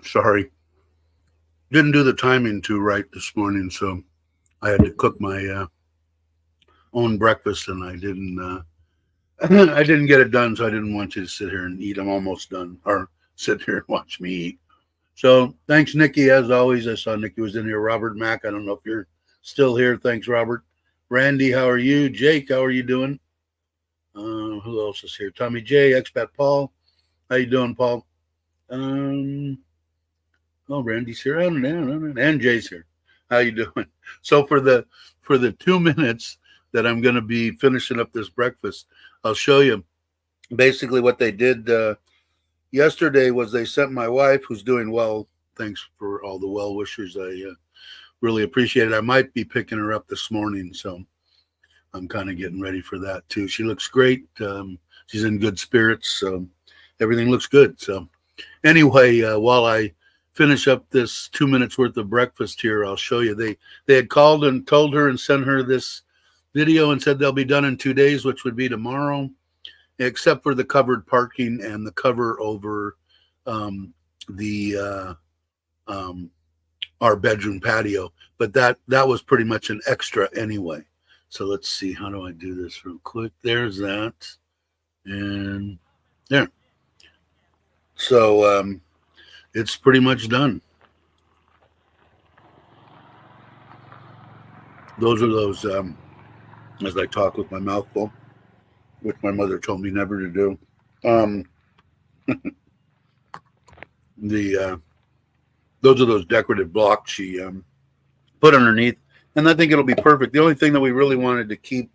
Sorry. Didn't do the timing too right this morning, so I had to cook my own breakfast, and I didn't. I didn't get it done, so I didn't want you to sit here and eat. I'm almost done, or sit here and watch me eat. So thanks, Nikki. As always, I saw Nikki was in here. Robert Mack, I don't know if you're still here. Thanks, Robert. Randy, how are you? Jake, how are you doing? Who else is here? Tommy J, Expat Paul. How you doing, Paul? Oh, Randy's here. And Jay's here. How you doing? So for the 2 minutes that I'm going to be finishing up this breakfast, I'll show you basically what they did yesterday. Was they sent my wife, who's doing well. Thanks for all the well wishers. I really appreciate it. I might be picking her up this morning, so I'm kind of getting ready for that too. She looks great. She's in good spirits. So everything looks good. So anyway, while I finish up this 2 minutes worth of breakfast here, I'll show you. They had called and told her and sent her this video and said they'll be done in 2 days, which would be tomorrow, except for the covered parking and the cover over our bedroom patio. But that was pretty much an extra anyway. So let's see, how do I do this real quick? There's that, and there. So it's pretty much done. Those are those, as I talk with my mouth full, which my mother told me never to do. Those are those decorative blocks she put underneath, and I think it'll be perfect. The only thing that we really wanted to keep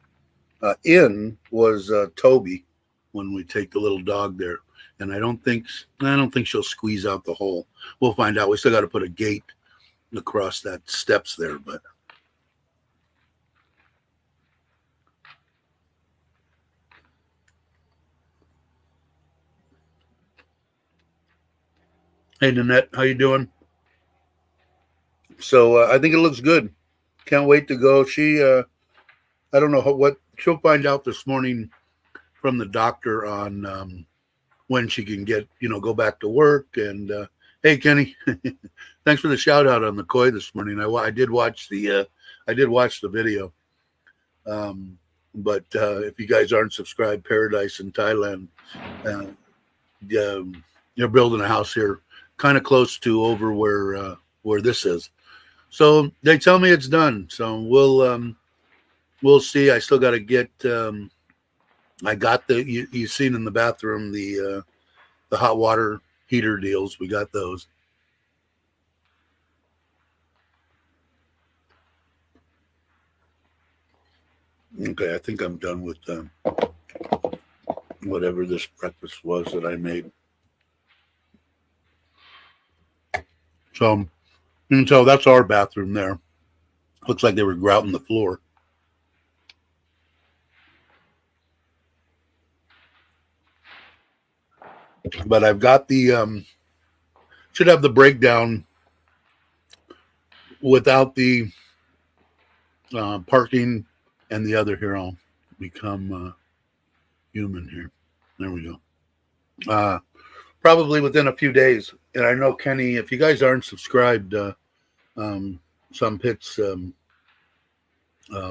in was Toby when we take the little dog there. And I don't think she'll squeeze out the hole. We'll find out. We still got to put a gate across that steps there, but hey, Nanette, how you doing? So I think it looks good. Can't wait to go. She, I don't know what she'll find out this morning from the doctor on when she can get, go back to work. And hey, Kenny, thanks for the shout out on the koi this morning. I did watch the video. But if you guys aren't subscribed, Paradise in Thailand, you're building a house here, kind of close to over where this is. So they tell me it's done. So we'll see. I still got to get. I got you've seen in the bathroom the hot water heater deals. We got those. Okay, I think I'm done with whatever this breakfast was that I made. So you can tell that's our bathroom there. Looks like they were grouting the floor. But I've got the should have the breakdown without the parking and the other. Here, I'll become human here. There we go. Probably within a few days. And I know, Kenny, if you guys aren't subscribed, some pits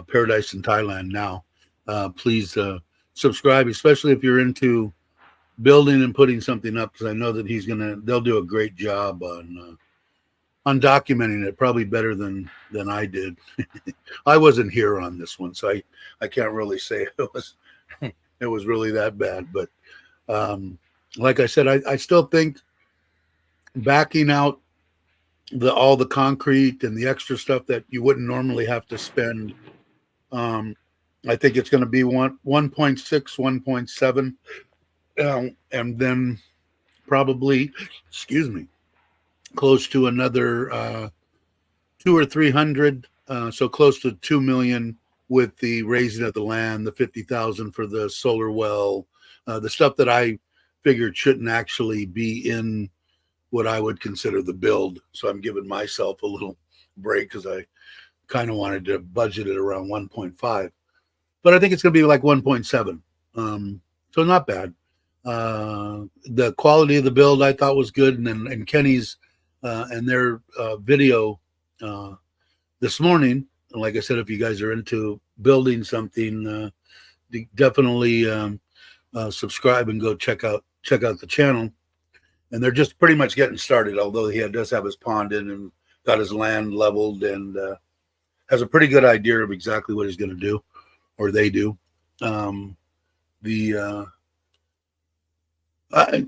Paradise in Thailand now, please subscribe, especially if you're into building and putting something up, because I know that they'll do a great job on documenting it, probably better than I did. I wasn't here on this one, so I can't really say it was really that bad. But like I said, I still think backing out all the concrete and the extra stuff that you wouldn't normally have to spend, I think it's going to be 1.6, 1.7. And then probably, close to another 200 or 300, so close to 2 million with the raising of the land, the 50,000 for the solar well, the stuff that I figured shouldn't actually be in what I would consider the build. So I'm giving myself a little break because I kind of wanted to budget it around 1.5, but I think it's going to be like 1.7. So not bad. The quality of the build I thought was good, and Kenny's and their video this morning. And like I said, if you guys are into building something, definitely subscribe and go check out the channel. And they're just pretty much getting started, although he does have his pond in and got his land leveled and has a pretty good idea of exactly what he's going to do, or they do.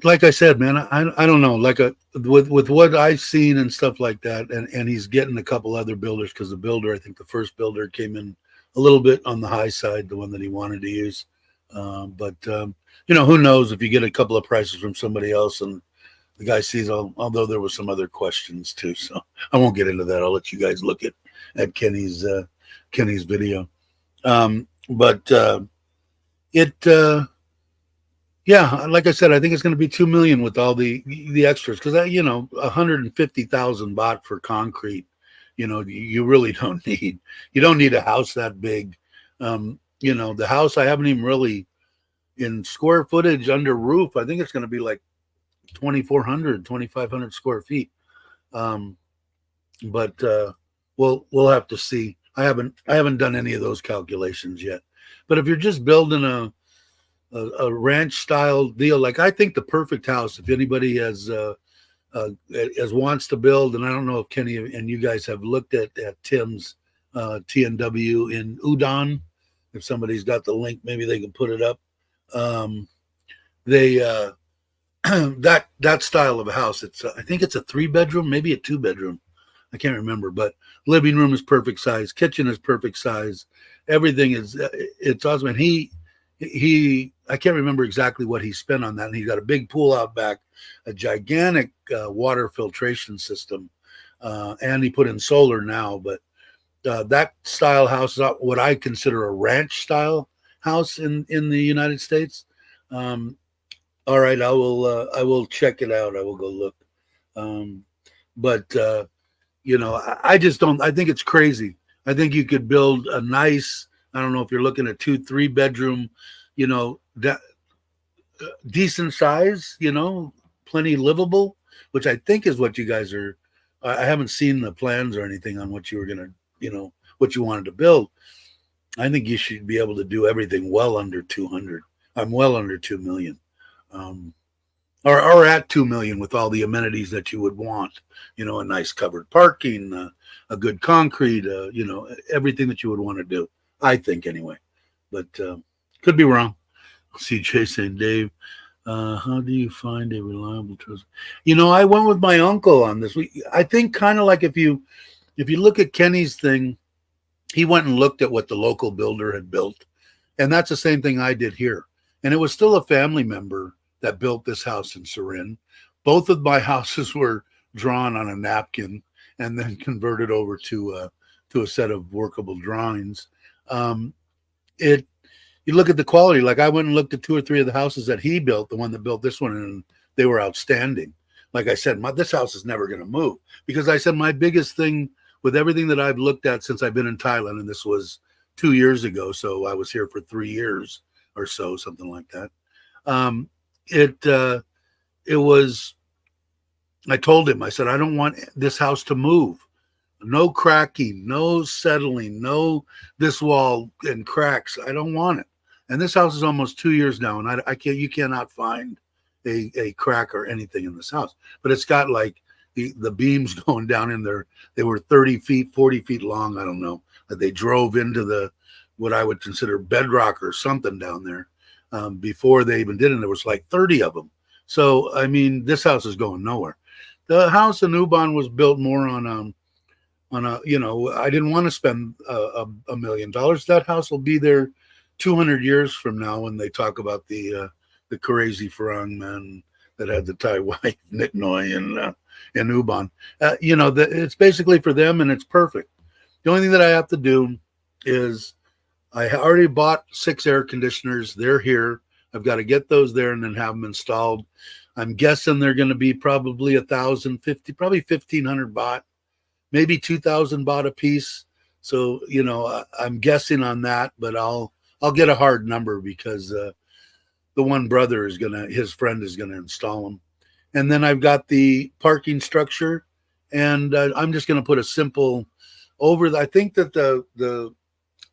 Like I said, man, I don't know. Like with what I've seen and stuff like that, and he's getting a couple other builders, because the builder, I think the first builder came in a little bit on the high side, the one that he wanted to use. But who knows if you get a couple of prices from somebody else and the guy sees although there was some other questions too. So I won't get into that. I'll let you guys look at Kenny's video. Yeah, like I said, I think it's going to be 2 million with all the extras, because 150,000 baht for concrete, you really don't need. You don't need a house that big. The house, I haven't even really, in square footage under roof, I think it's going to be like 2,500 square feet. But we'll have to see. I haven't done any of those calculations yet. But if you're just building a ranch style deal, like, I think the perfect house, if anybody has wants to build, and I don't know if Kenny and you guys have looked at Tim's TNW in Udon. If somebody's got the link, maybe they can put it up. That style of a house, I think it's a 3-bedroom, maybe a 2-bedroom. I can't remember, but living room is perfect size, kitchen is perfect size, everything it's awesome. And he I can't remember exactly what he spent on that. And he's got a big pool out back, a gigantic water filtration system, and he put in solar now. But that style house is what I consider a ranch style house in the United States. All right, I will check it out. I will go look. I just don't. I think it's crazy. I think you could build a nice. I don't know if you're looking at 2-3 bedroom, decent size, plenty livable, which I think is what you guys are. I haven't seen the plans or anything on what you were gonna, what you wanted to build. I think you should be able to do everything well under 200. I'm well under 2 million. Or at 2 million with all the amenities that you would want, a nice covered parking, a good concrete, everything that you would want to do, I think, anyway. But could be wrong. CJ saying, Dave, how do you find a reliable trust? I went with my uncle on this. I think kind of like if you look at Kenny's thing, he went and looked at what the local builder had built. And that's the same thing I did here. And it was still a family member that built this house in Surin. Both of my houses were drawn on a napkin and then converted over to a set of workable drawings. You look at the quality. Like, I went and looked at 2 or 3 of the houses that he built, the one that built this one, and they were outstanding. Like I said, this house is never going to move, because I said my biggest thing with everything that I've looked at since I've been in Thailand, and this was 2 years ago, so I was here for 3 years or so, something like that. It was, I told him, I said, I don't want this house to move. No cracking, no settling, no this wall and cracks. I don't want it. And this house is almost 2 years now, and you cannot find a crack or anything in this house. But it's got like the beams going down in there. They were 30 feet, 40 feet long. I don't know. They drove into what I would consider bedrock or something down there. Before they even did it, there was like 30 of them. So, I mean, this house is going nowhere. The house in Ubon was built more on a, I didn't want to spend $1 million. That house will be there 200 years from now when they talk about the crazy Farang man that had the Thai wife, Nitnoy, in Ubon. It's basically for them, and it's perfect. The only thing that I have to do is, I already bought 6 air conditioners. They're here. I've got to get those there and then have them installed. I'm guessing they're going to be probably 1,050, probably 1,500 baht, maybe 2,000 baht a piece. So, I'm guessing on that, but I'll get a hard number, because the one brother his friend is going to install them. And then I've got the parking structure. and I'm just going to put a simple over. I think that the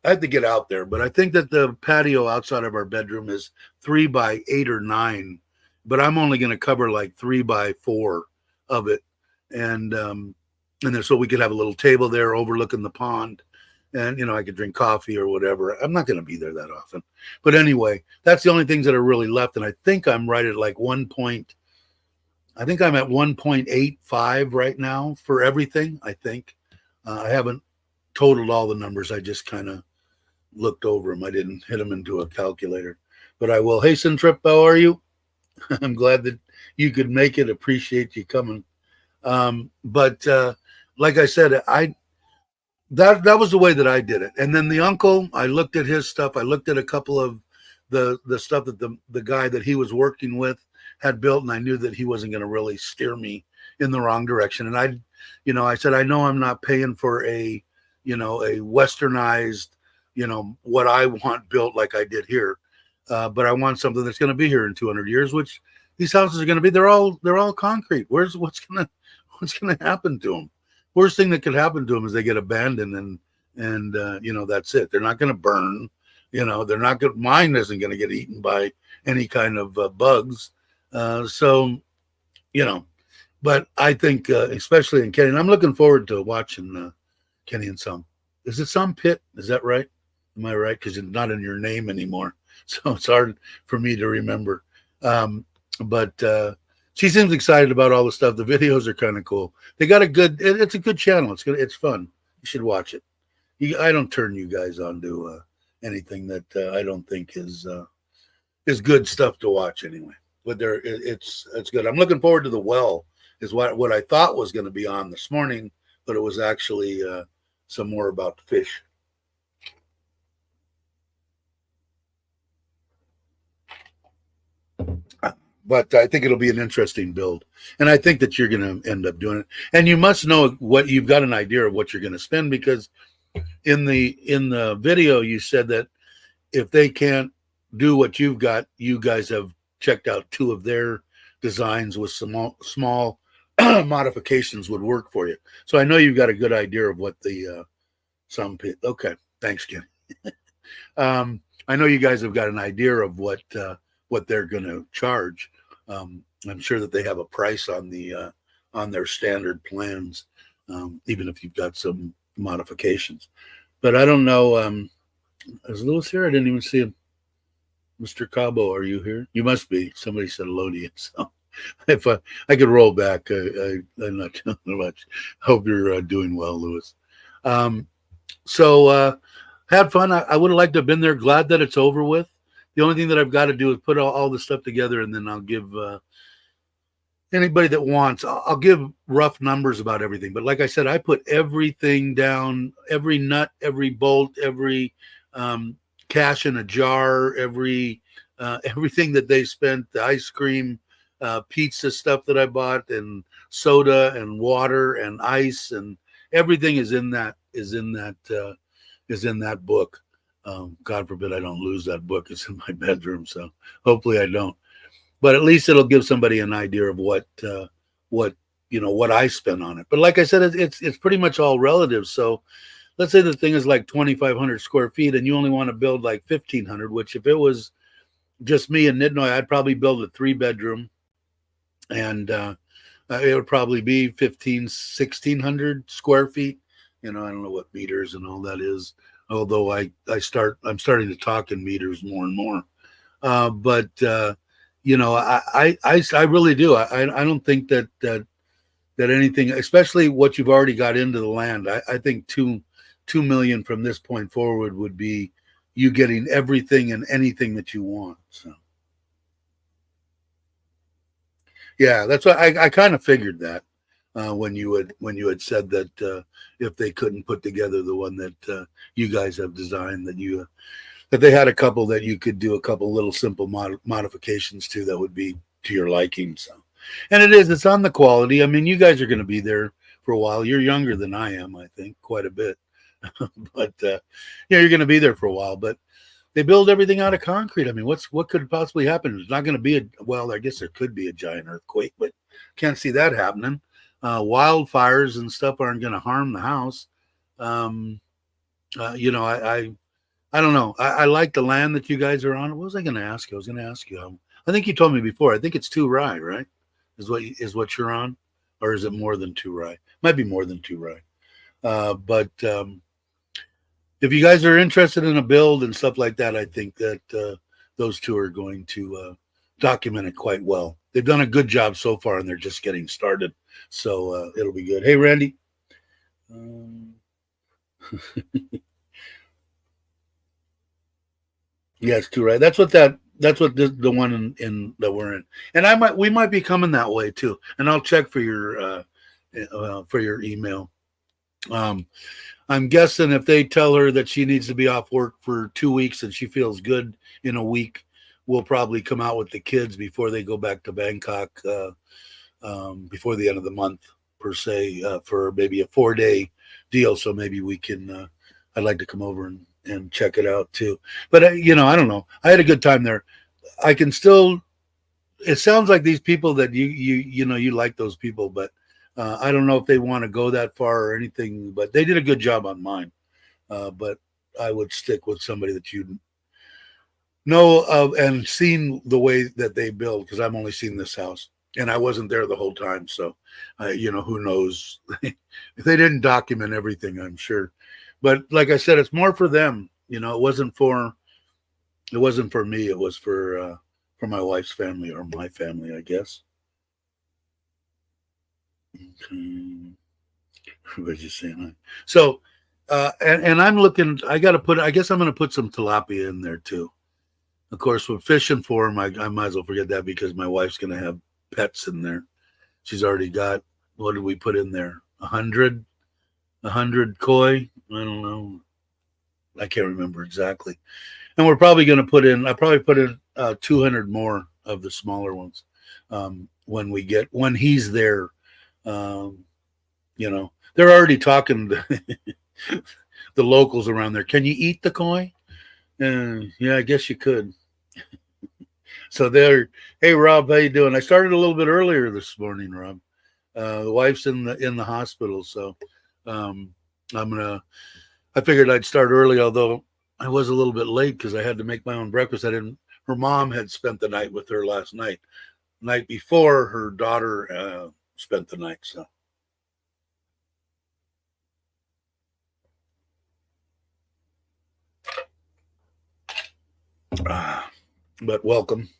I had to get out there, but I think that the patio outside of our bedroom is 3 by 8 or 9, but I'm only going to cover like 3 by 4 of it, and then so we could have a little table there overlooking the pond, and I could drink coffee or whatever. I'm not going to be there that often, but anyway, that's the only things that are really left, and I think I'm right at like 1 point. I think I'm at 1.85 right now for everything. I think I haven't totaled all the numbers. I just kind of looked over them. I didn't hit them into a calculator, but I will. Hey, Trip, how are you? I'm glad that you could make it. Appreciate you coming. But like I said, that was the way that I did it. And then the uncle, I looked at his stuff. I looked at a couple of the stuff that the guy that he was working with had built, and I knew that he wasn't going to really steer me in the wrong direction. And I said, I know I'm not paying for a westernized, what I want built like I did here. But I want something that's going to be here in 200 years, which these houses are going to be. They're all concrete. What's going to happen to them? Worst thing that could happen to them is they get abandoned and that's it. They're not going to burn. They're not good. Mine isn't going to get eaten by any kind of bugs. But I think, especially in Kenny, and I'm looking forward to watching Kenny and Some. Is it Some Pit? Is that right? Am I right? Because it's not in your name anymore. So it's hard for me to remember. But she seems excited about all the stuff. The videos are kind of cool. They got it's a good channel. It's fun. You should watch it. I don't turn you guys on to anything that I don't think is good stuff to watch anyway. But it's good. I'm looking forward to the well. Is what I thought was going to be on this morning, but it was actually some more about fish. But I think it'll be an interesting build, and I think that you're going to end up doing it. And you must know what you've got an idea of what you're going to spend, because in the video you said that if they can't do what you've got, you guys have checked out 2 of their designs with some small modifications would work for you. So I know you've got a good idea of what the Some Pit. Okay, thanks, Ken. I know you guys have got an idea of what they're going to charge. I'm sure that they have a price on their standard plans, even if you've got some modifications. But I don't know. Is Lewis here? I didn't even see him. Mr. Cabo, are you here? You must be. Somebody said hello to you. So if I could roll back, I'm not telling much. Hope you're doing well, Lewis. So had fun. I would have liked to have been there. Glad that it's over with. The only thing that I've got to do is put all the stuff together, and then I'll give anybody that wants, I'll give rough numbers about everything. But like I said, I put everything down, every nut, every bolt, every cash in a jar, everything that they spent, the ice cream, pizza stuff that I bought, and soda and water and ice, and everything is in that book. God forbid I don't lose that book. It's in my bedroom, so hopefully I don't. But at least it'll give somebody an idea of what I spent on it. But like I said, it's pretty much all relative. So let's say the thing is like 2,500 square feet, and you only want to build like 1,500. Which, if it was just me and Nidnoy, I'd probably build a 3-bedroom, and it would probably be 1,600 square feet. I don't know what meters and all that is. Although I'm starting to talk in meters more and more, but I really do. I don't think that anything, especially what you've already got into the land. I think $2 million from this point forward would be you getting everything and anything that you want. So yeah, that's why I kind of figured that. When you had said that if they couldn't put together the one that you guys have designed, that they had a couple that you could do a couple little simple modifications to that would be to your liking. So, and it's on the quality. I mean, you guys are going to be there for a while. You're younger than I am, I think, quite a bit. But you're going to be there for a while. But they build everything out of concrete. I mean, what could possibly happen? There's not going to be I guess there could be a giant earthquake, but can't see that happening. wildfires and stuff aren't going to harm the house. Um, I don't know. I like the land that you guys are on. What was I going to ask you? I was going to ask you. I think you told me before. I think it's 2 rye, right? Is what you're on, or is it more than 2 rye? Might be more than 2 rye. But if you guys are interested in a build and stuff like that, I think that those two are going to document it quite well. They've done a good job so far, and they're just getting started. So it'll be good. Hey, Randy. Yes, 2 rye. That's what the one in that we're in. And we might be coming that way too. And I'll check for your email. I'm guessing if they tell her that she needs to be off work for 2 weeks and she feels good in a week, we'll probably come out with the kids before they go back to Bangkok before the end of the month, per se, for maybe a 4-day deal. So maybe we can, I'd like to come over and check it out too. But, I don't know. I had a good time there. I can still, it sounds like these people that you like those people, but I don't know if they want to go that far or anything, but they did a good job on mine. But I would stick with somebody that you know of and seen the way that they build, because I've only seen this house and I wasn't there the whole time. So, who knows? They didn't document everything, I'm sure. But like I said, it's more for them. It wasn't for me. It was for my wife's family, or my family, I guess. Okay. Everybody's just saying hi. So, and I'm looking. I guess I'm going to put some tilapia in there too. Of course, with fishing for them, I might as well forget that, because my wife's going to have pets in there. She's already got, what did we put in there? 100 koi. I don't know. I can't remember exactly. And we're probably going to I probably put in 200 more of the smaller ones when he's there. They're already talking to the locals around there. Can you eat the koi? Yeah, I guess you could. So hey Rob, how you doing? I started a little bit earlier this morning, Rob. The wife's in the hospital, so I figured I'd start early, although I was a little bit late because I had to make my own breakfast. Her mom had spent the night with her last night. Night before, her daughter spent the night, so. But welcome.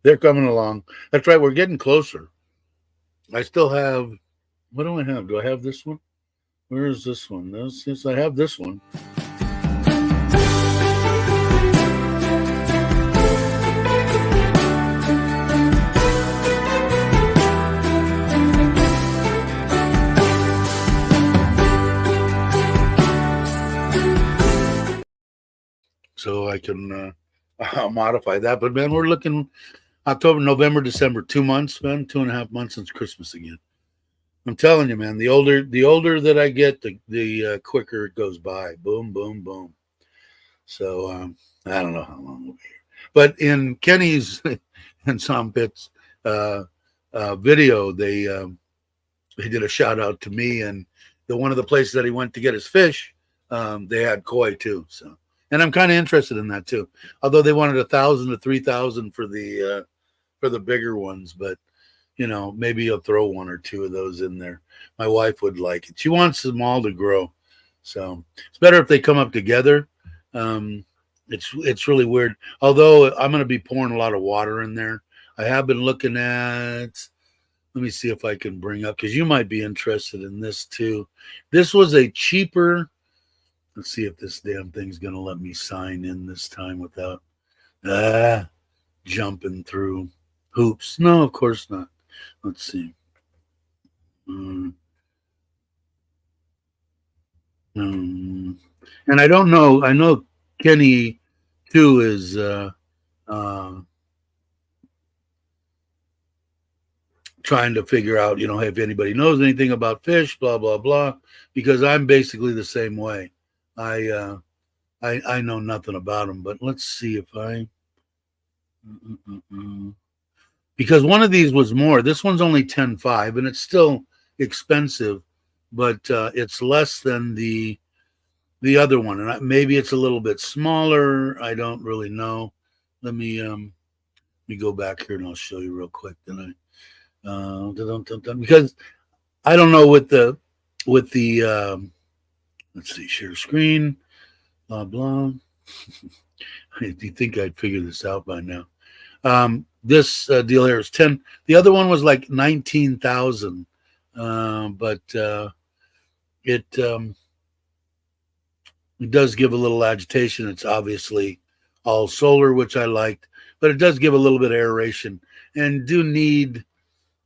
They're coming along. That's right. We're getting closer. I still have, what do I have? Do I have this one? Where is this one? Yes, I have this one. So I can modify that. But man, we're looking October, November, December, 2 months, man, 2.5 months since Christmas again. I'm telling you, man, the older that I get, the quicker it goes by. Boom, boom, boom. So I don't know how long we'll be here. But in Kenny's and Sam Pitt's video, they did a shout out to me, and one of the places that he went to get his fish, they had koi too. So, and I'm kind of interested in that too. Although they wanted 1,000 to 3,000 for the bigger ones, but maybe you'll throw 1 or 2 of those in there. My wife would like it. She wants them all to grow. So it's better if they come up together. It's really weird. Although I'm going to be pouring a lot of water in there. I have been looking at, let me see if I can bring up, because you might be interested in this too. This was a cheaper, let's see if this damn thing's going to let me sign in this time without jumping through hoops. No, of course not. Let's see. And I don't know. I know Kenny too is trying to figure out, if anybody knows anything about fish, blah blah blah. Because I'm basically the same way. I know nothing about them. But let's see if I. because one of these was more. This one's only 10.5, and it's still expensive, but it's less than the other one, and maybe it's a little bit smaller. I don't really know. Let me go back here and I'll show you real quick. Then because I don't know with the let's see, share screen, blah blah. Do you think I'd figure this out by now? This deal here is 10. The other one was like 19,000, but it it does give a little agitation. It's obviously all solar, which I liked, but it does give a little bit of aeration and do need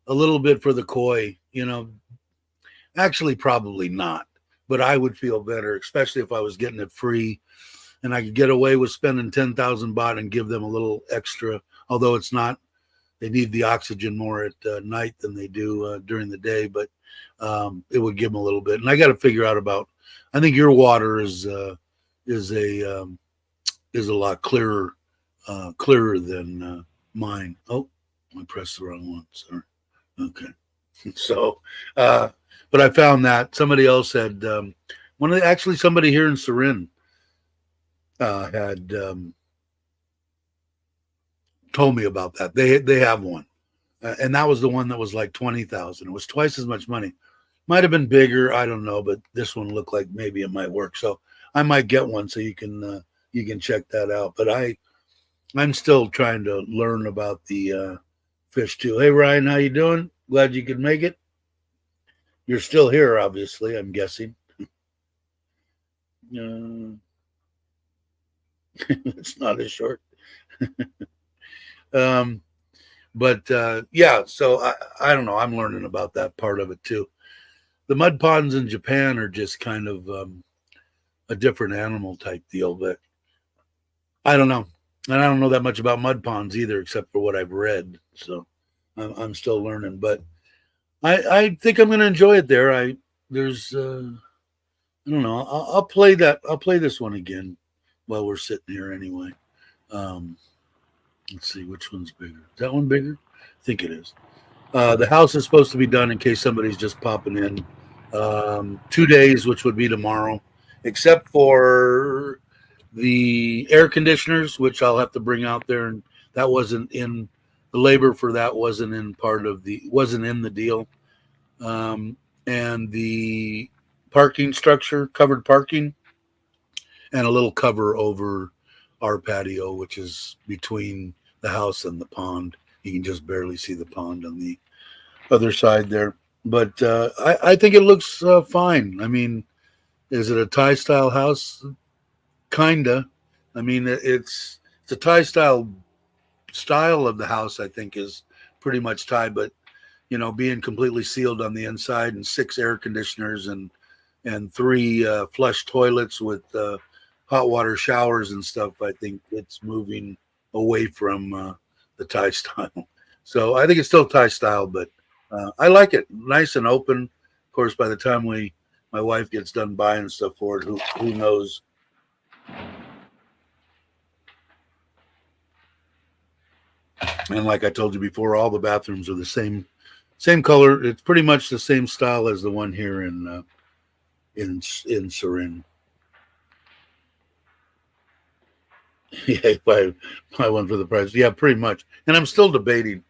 a little bit for the koi. Actually, probably not, but I would feel better, especially if I was getting it free and I could get away with spending 10,000 baht and give them a little extra, although it's not. They need the oxygen more at night than they do during the day, but it would give them a little bit. And I got to figure out about. I think your water is a lot clearer than mine. Oh, I pressed the wrong one. Sorry. Okay. So, but I found that somebody else had somebody here in Surin had told me about that. They have one, and that was the one that was like 20,000. It was twice as much money. Might have been bigger, I don't know, but this one looked like maybe it might work. So I might get one so you can check that out. But I'm still trying to learn about the fish too. Hey Ryan, how you doing? Glad you could make it. You're still here, obviously, I'm guessing. It's not as short. But yeah, so I don't know. I'm learning about that part of it too. The mud ponds in Japan are just kind of a different animal type deal, but I don't know. And I don't know that much about mud ponds either, except for what I've read. So I'm still learning, but I think I'm going to enjoy it there. I don't know. I'll play that. I'll play this one again while we're sitting here anyway. Let's see which one's bigger. Is that one bigger? I think it is. The house is supposed to be done in case somebody's just popping in. 2 days, which would be tomorrow, except for the air conditioners, which I'll have to bring out there, and that wasn't in the labor for that wasn't in the deal, and the parking structure, covered parking, and a little cover over our patio, which is between the house and the pond. You can just barely see the pond on the other side there. But I think it looks fine. I mean, is it a Thai style house? Kinda. I mean, it's a Thai style of the house. I think is pretty much Thai, but being completely sealed on the inside and 6 air conditioners and 3 flush toilets with hot water showers and stuff. I think it's moving away from the Thai style. So I think it's still Thai style, but I like it. Nice and open. Of course, by the time my wife gets done buying stuff for it, who knows? And like I told you before, all the bathrooms are the same color. It's pretty much the same style as the one here in Surin. Yeah, buy one for the price. Yeah, pretty much. And I'm still debating.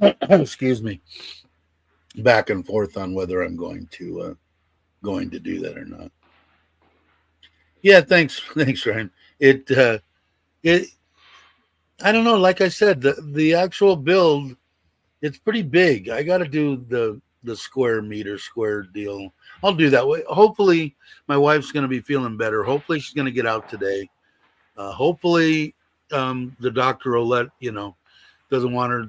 Excuse me. Back and forth on whether I'm going to do that or not. Yeah, thanks, Ryan. It I don't know. Like I said, the actual build, it's pretty big. I got to do the square deal. I'll do that way. Hopefully, my wife's going to be feeling better. Hopefully, she's going to get out today. Hopefully, the doctor will let doesn't want her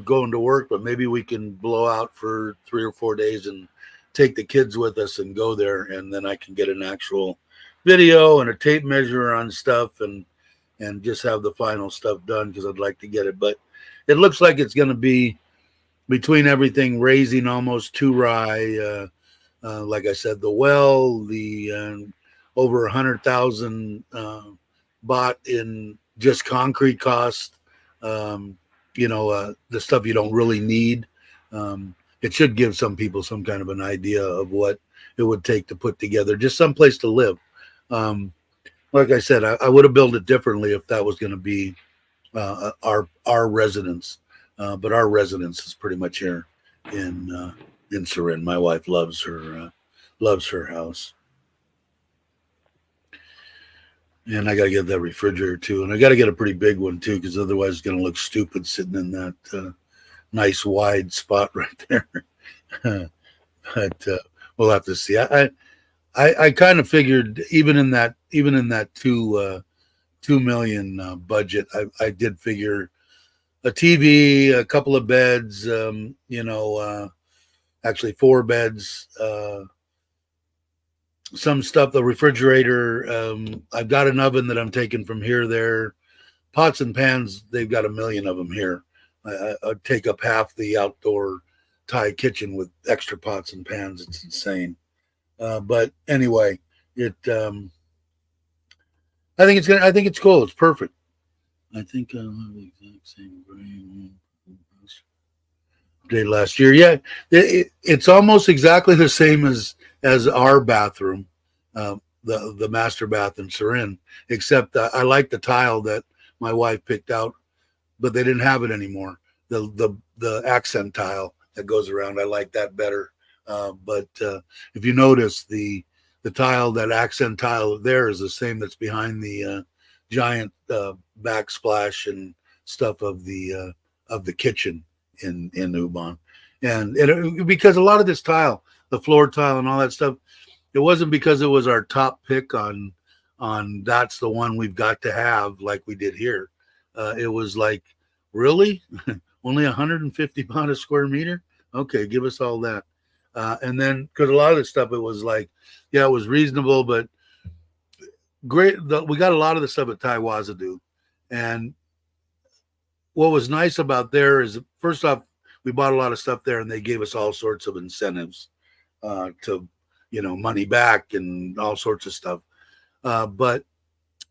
going to work, but maybe we can blow out for 3 or 4 days and take the kids with us and go there, and then I can get an actual video and a tape measure on stuff and just have the final stuff done because I'd like to get it. But it looks like it's going to be between everything raising almost 2 rai. Like I said, the well, the over 100,000 baht in just concrete cost. the stuff you don't really need. It should give some people some kind of an idea of what it would take to put together just some place to live. Like I said, I would have built it differently if that was going to be our residence, but our residence is pretty much here in Surin. My wife loves her house, and I got to get that refrigerator too, and I got to get a pretty big one too, because otherwise it's going to look stupid sitting in that nice wide spot right there. But we'll have to see. I kind of figured even in that 2 million budget, I did figure a TV, a couple of beds, actually 4 beds, some stuff, the refrigerator. I've got an oven that I'm taking from here there. Pots and pans, they've got 1 million of them here. I'd take up half the outdoor Thai kitchen with extra pots and pans. It's insane. But anyway, I think it's cool. It's perfect. I think I'll have the exact same brain day last year. Yeah, it's almost exactly the same as our bathroom, the master bath in Surin, except I like the tile that my wife picked out, but they didn't have it anymore. The accent tile that goes around, I like that better. But if you notice, the tile, that accent tile there, is the same that's behind the giant backsplash and stuff of the kitchen in Ubon. And because a lot of this tile, the floor tile and all that stuff, it wasn't because it was our top pick on that's the one we've got to have like we did here. It was like, really? Only 150 pound a square meter? Okay, give us all that. And then, because a lot of the stuff, it was like, yeah, it was reasonable, but great. We got a lot of the stuff at Thai Wazadu. And what was nice about there is, first off, we bought a lot of stuff there, and they gave us all sorts of incentives to, money back and all sorts of stuff. But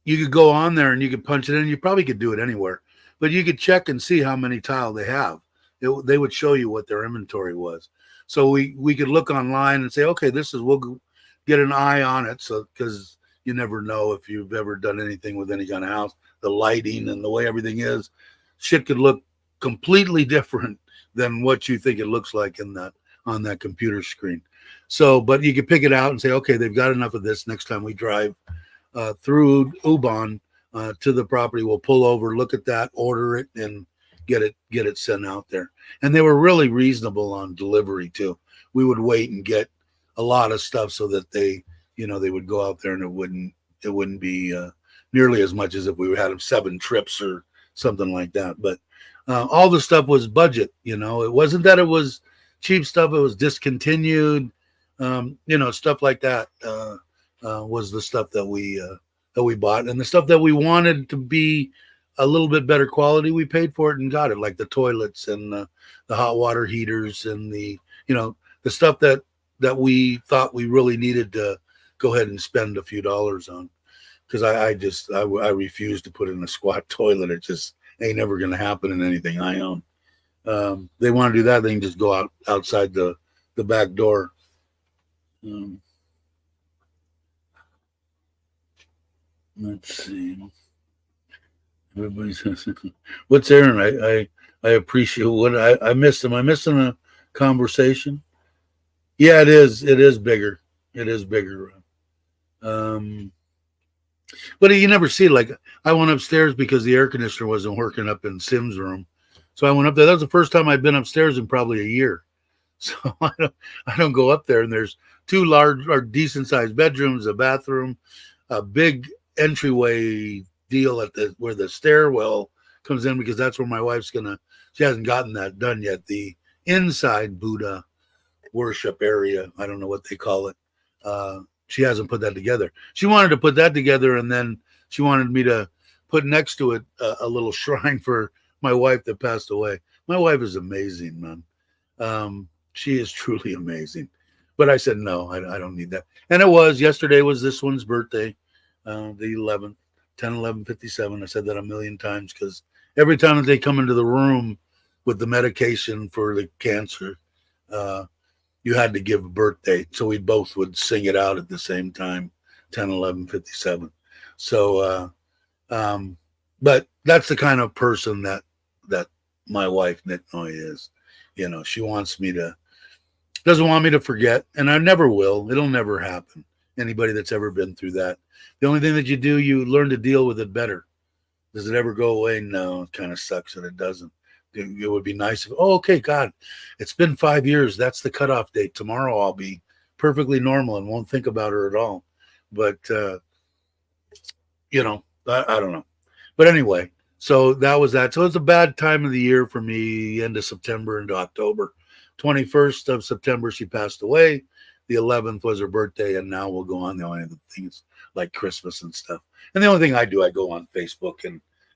you could go on there and you could punch it in. You probably could do it anywhere, but you could check and see how many tile they have. They would show you what their inventory was. So we could look online and say, okay, we'll get an eye on it. So, because you never know if you've ever done anything with any kind of house, the lighting and the way everything is, shit could look completely different than what you think it looks like on that computer screen. So, but you could pick it out and say, okay, they've got enough of this. Next time we drive through Ubon to the property, we'll pull over, look at that, order it, and get it sent out there. And they were really reasonable on delivery too. We would wait and get a lot of stuff so that they would go out there, and it wouldn't be nearly as much as if we had 7 trips or something like that. But all the stuff was budget. It wasn't that it was cheap stuff. It was discontinued. Stuff like that was the stuff that we bought, and the stuff that we wanted to be a little bit better quality, we paid for it and got it, like the toilets and the hot water heaters and the stuff that we thought we really needed to go ahead and spend a few dollars on. Because I refuse to put in a squat toilet. It just ain't never going to happen in anything I own. They want to do that, they can just go outside the back door. Let's see. Everybody says, "What's Aaron?" I appreciate what I missed him. I missed him a conversation. Yeah, it is. It is bigger. It is bigger. But you never see, like, I went upstairs because the air conditioner wasn't working up in Sim's room, so I went up there. That was the first time I'd been upstairs in probably a year. So I don't go up there, and there's 2 large or decent sized bedrooms, a bathroom, a big entryway deal at where the stairwell comes in, because that's where my wife's she hasn't gotten that done yet, the inside Buddha worship area. I don't know what they call it. She hasn't put that together. She wanted to put that together, and then she wanted me to put next to it a little shrine for my wife that passed away. My wife is amazing, man. She is truly amazing. But I said, no, I don't need that. And yesterday was this one's birthday, the 11th. 10-11-57. I said that a million times because every time that they come into the room with the medication for the cancer, you had to give a birth date. So we both would sing it out at the same time, 10/11/57. So, but that's the kind of person that my wife Nitnoy is. She doesn't want me to forget, and I never will. It'll never happen. Anybody that's ever been through that, the only thing that you do, you learn to deal with it better. Does it ever go away? No, it kind of sucks that it doesn't. It would be nice if, okay, God, it's been 5 years. That's the cutoff date. Tomorrow I'll be perfectly normal and won't think about her at all. But, I don't know. But anyway, so that was that. So it's a bad time of the year for me, end of September into October. 21st of September, she passed away. The 11th was her birthday, and now we'll go on. The only other things like Christmas and stuff. And the only thing I do, I go on Facebook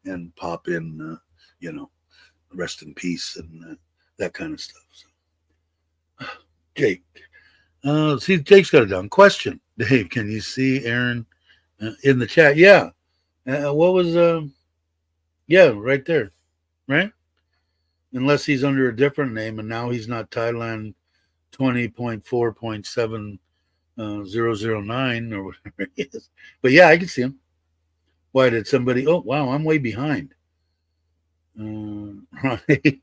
and pop in, rest in peace and that kind of stuff. So, Jake. See, Jake's got it down. Question, Dave, can you see Aaron in the chat? Yeah. What was, right there, right? Unless he's under a different name, and now he's not Thailand 20.4.7009 or whatever he is. But yeah, I can see him. Why did somebody? Oh, wow, I'm way behind. Ron, hey,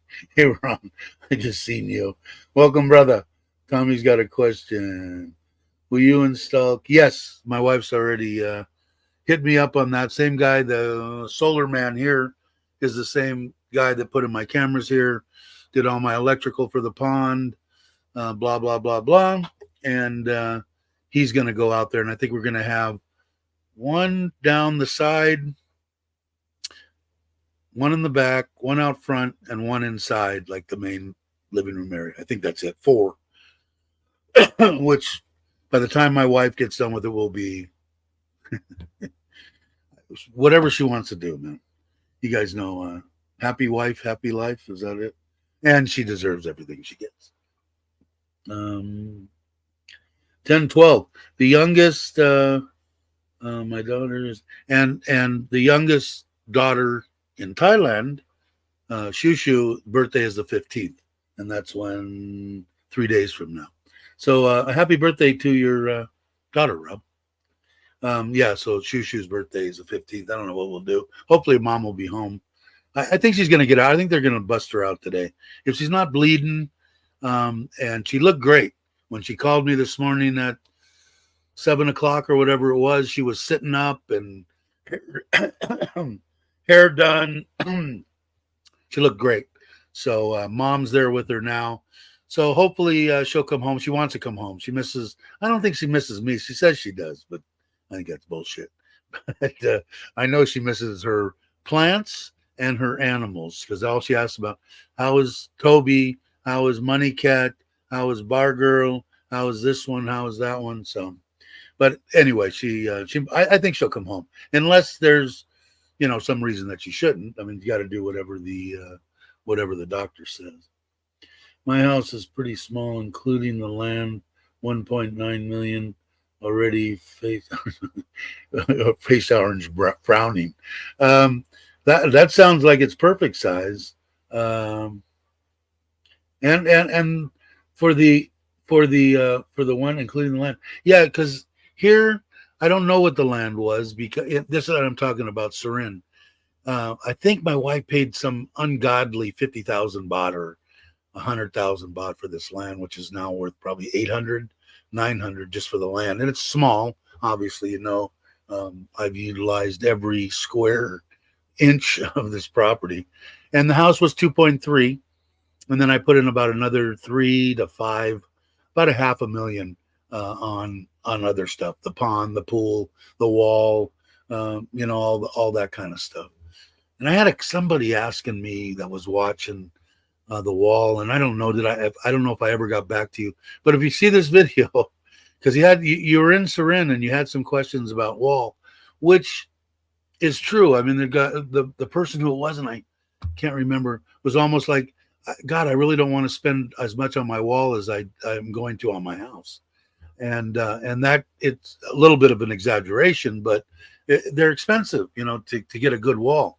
Ron, I just seen you. Welcome, brother. Tommy's got a question. Will you install? Yes, my wife's already hit me up on that. Same guy, the solar man here is the same guy that put in my cameras here, did all my electrical for the pond, blah, blah, blah, blah. And he's going to go out there, and I think we're going to have one down the side, one in the back, one out front, and one inside, like the main living room area. I think that's it. 4. Which, by the time my wife gets done with it, will be whatever she wants to do, man. You guys know, happy wife, happy life. Is that it? And she deserves everything she gets. 10/12. The youngest, my daughters, and the youngest daughter in Thailand, Shushu, birthday is the 15th, and that's 3 days from now. So a happy birthday to your daughter, Rob. So Shushu's birthday is the 15th. I don't know what we'll do. Hopefully mom will be home. I think she's going to get out. I think they're going to bust her out today. If she's not bleeding, and she looked great. When she called me this morning at 7 o'clock or whatever it was, she was sitting up and hair done. She looked great. So mom's there with her now. So hopefully she'll come home. She wants to come home. I don't think she misses me. She says she does, but I think that's bullshit. But I know she misses her plants and her animals, because all she asks about, how is Toby? How is Money Cat? How is Bar Girl? How is this one? How is that one? So, but anyway, I think she'll come home, unless there's, some reason that she shouldn't. I mean, you got to do whatever the doctor says. My house is pretty small, including the land, 1.9 million. Already face orange frowning. That sounds like it's perfect size. And for the one including the land, yeah, because here I don't know what the land was, because this is what I'm talking about, Surin. I think my wife paid some ungodly 50,000 baht or 100,000 baht for this land, which is now worth probably 800, 900 just for the land, and it's small. Obviously, I've utilized every square inch of this property, and the house was 2.3, and then I put in about another 3 to 5, about $500,000 on other stuff, the pond, the pool, the wall, all that kind of stuff. And I had somebody asking me that was watching the wall, and I don't know if I ever got back to you, but if you see this video, because you were in Surin and you had some questions about wall, which is true. I mean, the person who it was, and I can't remember, was almost like, God, I really don't want to spend as much on my wall as I'm going to on my house, and that it's a little bit of an exaggeration, but they're expensive, to get a good wall.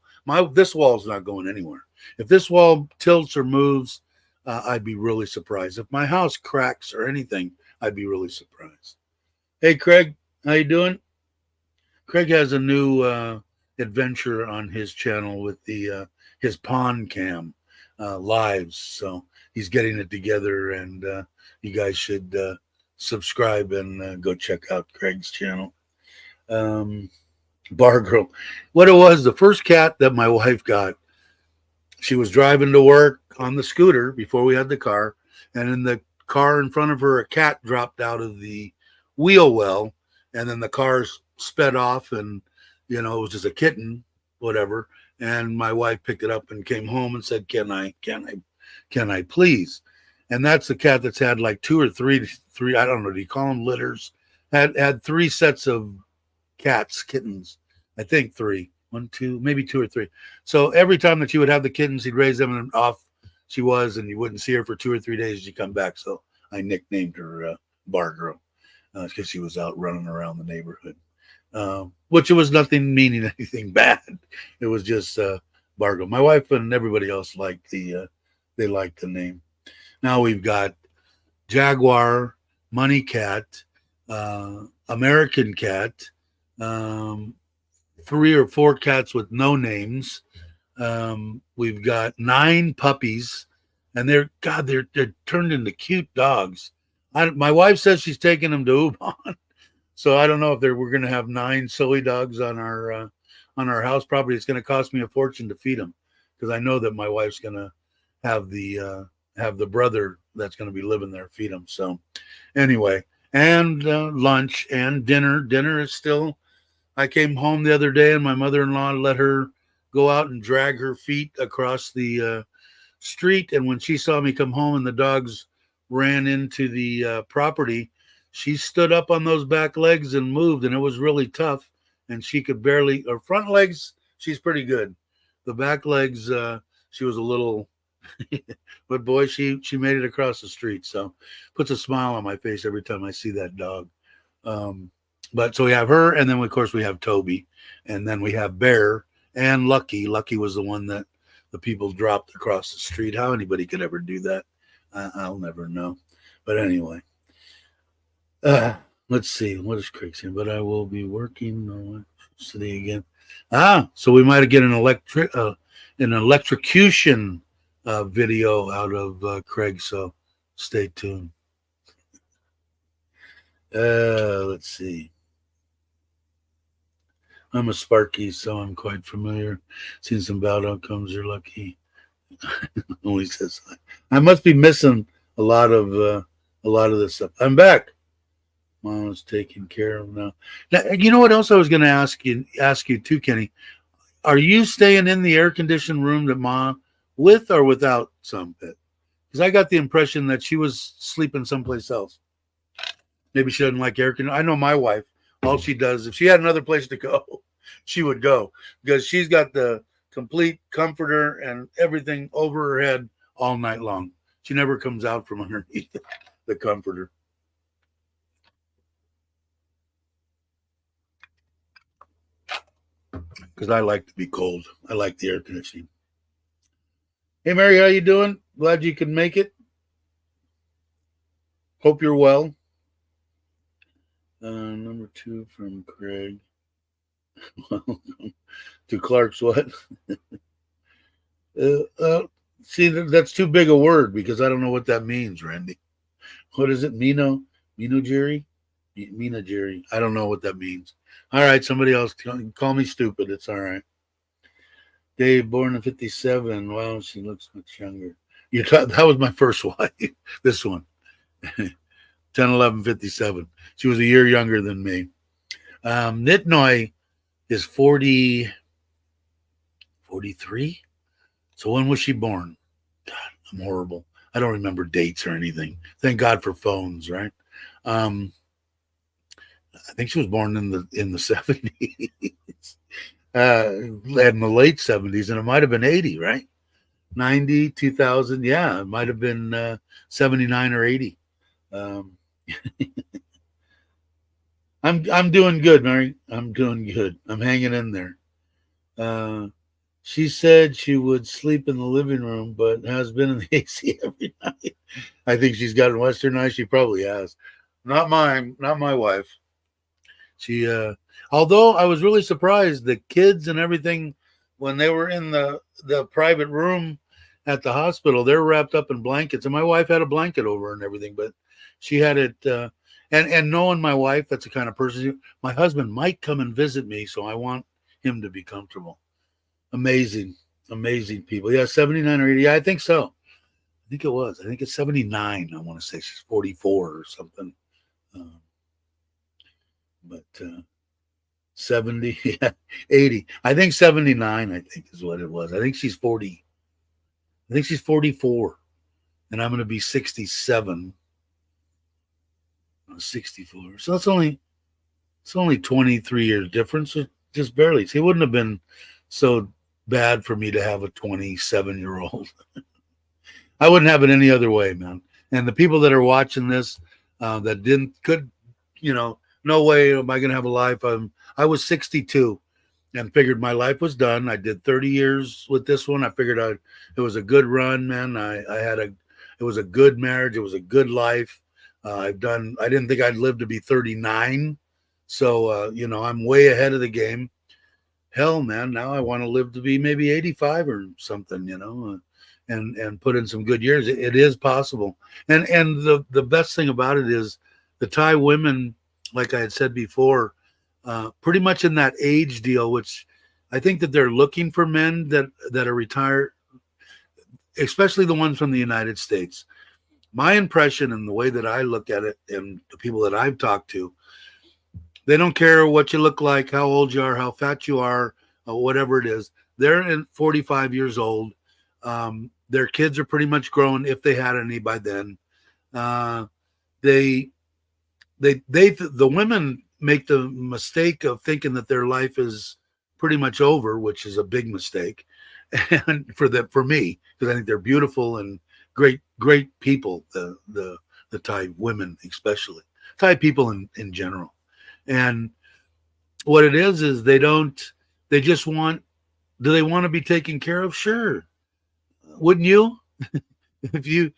This wall's not going anywhere. If this wall tilts or moves, I'd be really surprised. If my house cracks or anything, I'd be really surprised. Hey, Craig, how you doing? Craig has a new adventure on his channel with the his pond cam lives. So he's getting it together, and you guys should subscribe and go check out Craig's channel. Bar Girl. What it was, the first cat that my wife got, she was driving to work on the scooter before we had the car, and in the car in front of her, a cat dropped out of the wheel well, and then the car sped off, and it was just a kitten, whatever. And my wife picked it up and came home and said, can I please? And that's the cat that's had like two or three, I don't know, do you call them litters? Had three sets of kittens, I think three, one, two, maybe two or three. So every time that she would have the kittens, he'd raise them, and off she was, and you wouldn't see her for 2 or 3 days. She'd come back. So I nicknamed her Bar Girl because she was out running around the neighborhood, which it was nothing meaning anything bad. It was just Bar Girl. My wife and everybody else liked they liked the name. Now we've got Jaguar, Money Cat, American Cat, 3 or 4 cats with no names. We've got 9 puppies, and they're turned into cute dogs. My wife says she's taking them to Ubon, so I don't know if we're going to have 9 silly dogs on our house property. It's going to cost me a fortune to feed them, because I know that my wife's going to have the brother that's going to be living there feed them. So anyway, and lunch and dinner. Dinner is still. I came home the other day, and my mother-in-law let her go out and drag her feet across the street. And when she saw me come home and the dogs ran into the property, she stood up on those back legs and moved, and it was really tough. And she could barely, her front legs, she's pretty good. The back legs, she was a little, but boy, she made it across the street. So puts a smile on my face every time I see that dog. But so we have her, and then of course we have Toby, and then we have Bear and Lucky. Lucky was the one that the people dropped across the street. How anybody could ever do that, I'll never know. But anyway, let's see. What is Craig saying? But I will be working on city again. So we might get an electrocution video out of Craig. So stay tuned. Let's see. I'm a Sparky, so I'm quite familiar. Seen some bad outcomes. You're lucky. Only says I must be missing a lot of this stuff. I'm back. Mom's taking care of now. You know what else I was going to ask you too, Kenny? Are you staying in the air-conditioned room that Mom with or without some pit? Because I got the impression that she was sleeping someplace else. Maybe she doesn't like air conditioning. I know my wife. All she does, if she had another place to go, she would go, because she's got the complete comforter and everything over her head all night long. She never comes out from underneath the comforter. Because I like to be cold. I like the air conditioning. Hey, Mary, how you doing? Glad you could make it. Hope you're well. Number 2 from Craig. To Clark's what? See, that's too big a word, because I don't know what that means, Randy. What is it? Mino Jerry? Mina Jerry. I don't know what that means. All right, somebody else call me stupid. It's all right. Dave, born in 57. Wow, she looks much younger. That was my first wife. This one. 10/11/57. She was a year younger than me. Nitnoy is 43. So when was she born? God, I'm horrible. I don't remember dates or anything. Thank God for phones, right? I think she was born in the 70s, in the late 70s, and it might have been 80, right? 90, 2000, yeah, it might have been 79 or 80. I'm doing good, Mary. I'm doing good. I'm hanging in there. She said she would sleep in the living room, but has been in the AC every night. I think she's gotten westernized. She probably has. Not mine, not my wife. She, although I was really surprised, the kids and everything, when they were in the private room at the hospital, they're wrapped up in blankets, and my wife had a blanket over and everything, but she had it. And knowing my wife, that's the kind of person. My husband might come and visit me, so I want him to be comfortable. Amazing, amazing people. Yeah, 79 or 80. Yeah, I think so. I think it was. I think it's 79. I want to say she's 44 or something. But 70, yeah, 80. I think 79, I think is what it was. I think she's 40. I think she's 44. And I'm going to be 67. 64. So it's only 23 years difference. Just barely. See, it wouldn't have been so bad for me to have a 27-year-old. I wouldn't have it any other way, man. And the people that are watching this that could, no way am I going to have a life. I was 62 and figured my life was done. I did 30 years with this one. I figured it was a good run, man. It was a good marriage. It was a good life. I didn't think I'd live to be 39. So, I'm way ahead of the game. Hell, man, now I want to live to be maybe 85 or something, and put in some good years. It is possible. And the best thing about it is the Thai women, like I had said before, pretty much in that age deal, which I think that they're looking for men that are retired, especially the ones from the United States. My impression and the way that I look at it and the people that I've talked to, they don't care what you look like, how old you are, how fat you are, whatever it is. They're 45 years old. Their kids are pretty much grown, if they had any by then. The women make the mistake of thinking that their life is pretty much over, which is a big mistake. And for me, because I think they're beautiful and great people, the Thai women especially, Thai people in general. And what it is they just want, do they want to be taken care of? Sure. Wouldn't you? If you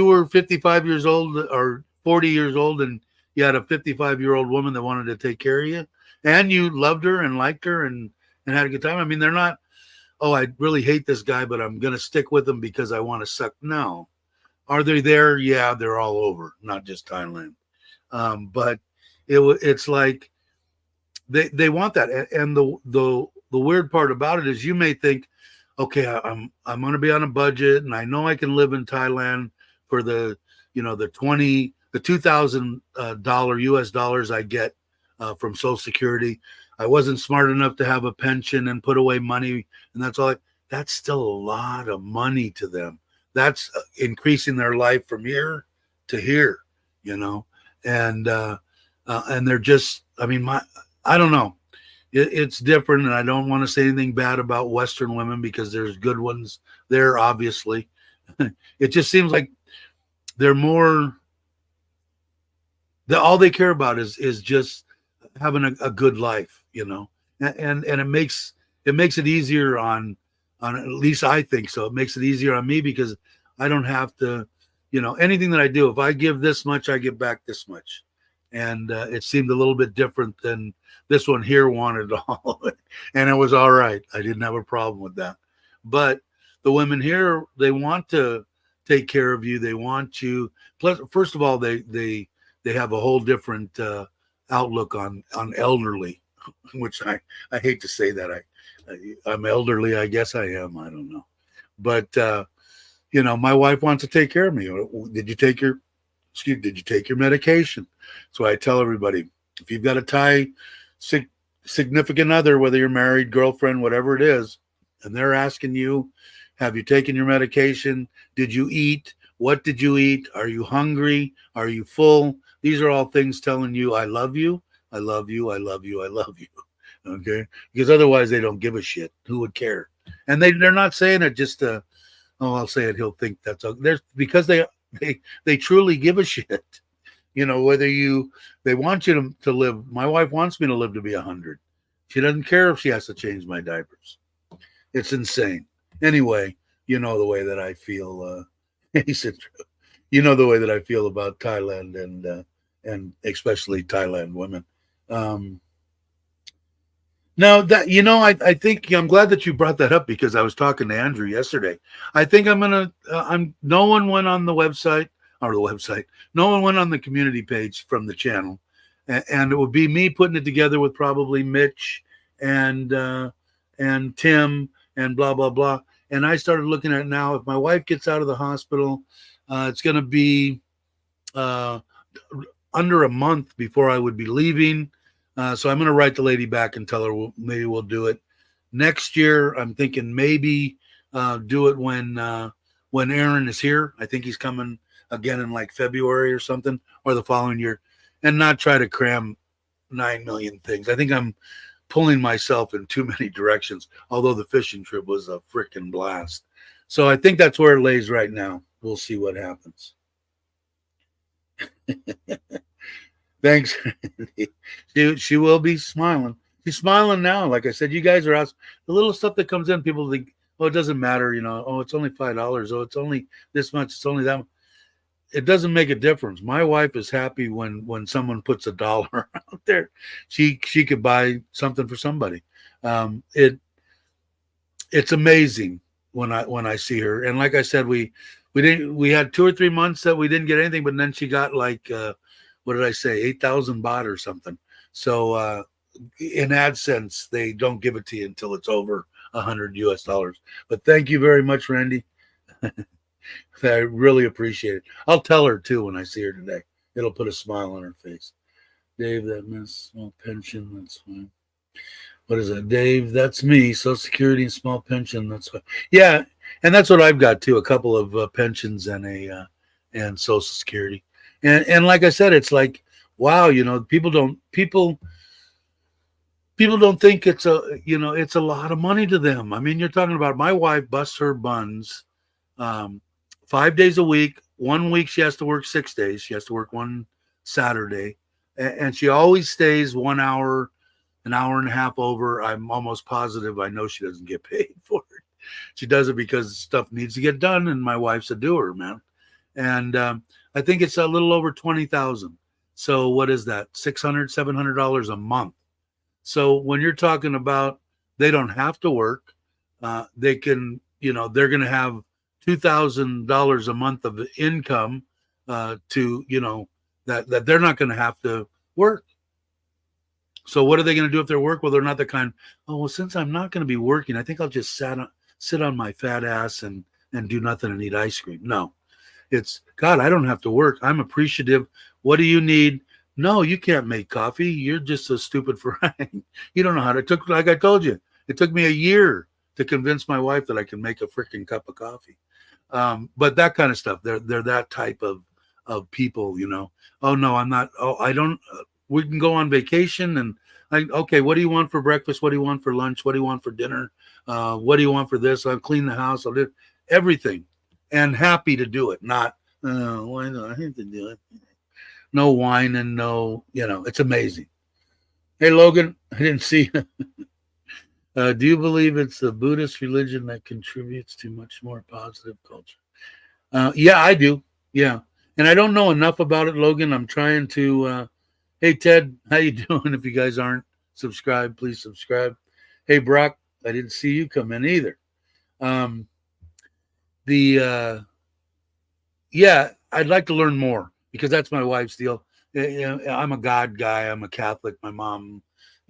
were 55 years old or 40 years old and you had a 55-year-old woman that wanted to take care of you and you loved her and liked her and had a good time. I mean, they're not, oh, I really hate this guy, but I'm going to stick with him because I want to suck. No. Are they there? Yeah, they're all over, not just Thailand. But it's like they want that. And the weird part about it is you may think, okay, I'm going to be on a budget and I know I can live in Thailand for the $2,000 US dollars I get from Social Security. I wasn't smart enough to have a pension and put away money, and that's still a lot of money to them. That's increasing their life from here to here, and they're just, I mean, I don't know. It's different, and I don't want to say anything bad about Western women because there's good ones there, obviously. It just seems like they're more, all they care about is just having a good life, and it makes it easier on at least I think so. It makes it easier on me because I don't have to, anything that I do, if I give this much, I give back this much. And it seemed a little bit different than this one here wanted all of it. And it was all right. I didn't have a problem with that. But the women here, they want to take care of you. They want you. Plus, first of all, they have a whole different outlook on elderly, which I hate to say that. I'm elderly. I guess I am. I don't know. But, my wife wants to take care of me. Did you take your medication? So I tell everybody, if you've got a Thai significant other, whether you're married, girlfriend, whatever it is, and they're asking you, have you taken your medication? Did you eat? What did you eat? Are you hungry? Are you full? These are all things telling you, I love you. I love you. I love you. I love you. Okay. Because otherwise they don't give a shit. Who would care? And they're not saying it just I'll say it. He'll think that's because they truly give a shit. Whether they want you to live. My wife wants me to live to be 100. She doesn't care if she has to change my diapers. It's insane. Anyway, you know the way that I feel. He said, you know the way that I feel about Thailand and especially Thailand women. Um, Now that I think I'm glad that you brought that up because I was talking to Andrew yesterday. I think I'm gonna. I'm. No one went on the website or the website. No one went on the community page from the channel, and it would be me putting it together with probably Mitch and Tim and blah blah blah. And I started looking at it now. If my wife gets out of the hospital, it's going to be uh, under a month before I would be leaving. So I'm going to write the lady back and tell her maybe we'll do it next year. I'm thinking maybe do it when Aaron is here. I think he's coming again in like February or something, or the following year, and not try to cram 9 million things. I think I'm pulling myself in too many directions. Although the fishing trip was a freaking blast, so I think that's where it lays right now. We'll see what happens. Thanks. She will be smiling. She's smiling now. Like I said, you guys are out. The little stuff that comes in, people think, oh, it doesn't matter. Oh, it's only $5. Oh, it's only this much. It's only that much. It doesn't make a difference. My wife is happy when someone puts $1 out there. She could buy something for somebody. It's amazing when I see her. And like I said, we had 2 or 3 months that we didn't get anything, but then she got like what did I say, 8,000 baht or something. So in AdSense, they don't give it to you until it's over $100. But thank you very much, Randy. I really appreciate it. I'll tell her too when I see her today. It'll put a smile on her face. Dave, that means small pension. That's fine. What is it, Dave? That's me. Social Security and small pension. That's fine. Yeah, and that's what I've got too. A couple of pensions and Social Security. And like I said, it's like, wow, people don't think it's a lot of money to them. I mean, you're talking about my wife busts her buns 5 days a week. 1 week she has to work 6 days. She has to work one Saturday, and she always stays 1 hour, an hour and a half over. I'm almost positive. I know she doesn't get paid for it. She does it because stuff needs to get done, and my wife's a doer, man. And I think it's a little over 20,000. So what is that? $600, $700 a month. So when you're talking about they don't have to work, they can, they're going to have $2,000 a month of income to, that they're not going to have to work. So what are they going to do if they're work? Well, they're not the kind, oh, well, since I'm not going to be working, I think I'll just sit on my fat ass and do nothing and eat ice cream. No. It's, God, I don't have to work. I'm appreciative. What do you need? No, you can't make coffee. You're just so stupid for you don't know how to. It took, like I told you, it took me a year to convince my wife that I can make a freaking cup of coffee. But that kind of stuff, they're that type of people, Oh no, I'm not. Oh, I don't. We can go on vacation and okay. What do you want for breakfast? What do you want for lunch? What do you want for dinner? What do you want for this? I'll clean the house. I'll do everything. And happy to do it, not why do I have to do it? No wine and no, it's amazing. Hey Logan, I didn't see. Do you believe it's the Buddhist religion that contributes to much more positive culture? Yeah, I do. Yeah, and I don't know enough about it, Logan. I'm trying to. Hey Ted, how you doing? If you guys aren't subscribed, please subscribe. Hey Brock, I didn't see you come in either. Yeah, I'd like to learn more because that's my wife's deal. I'm a God guy. I'm a Catholic. My mom,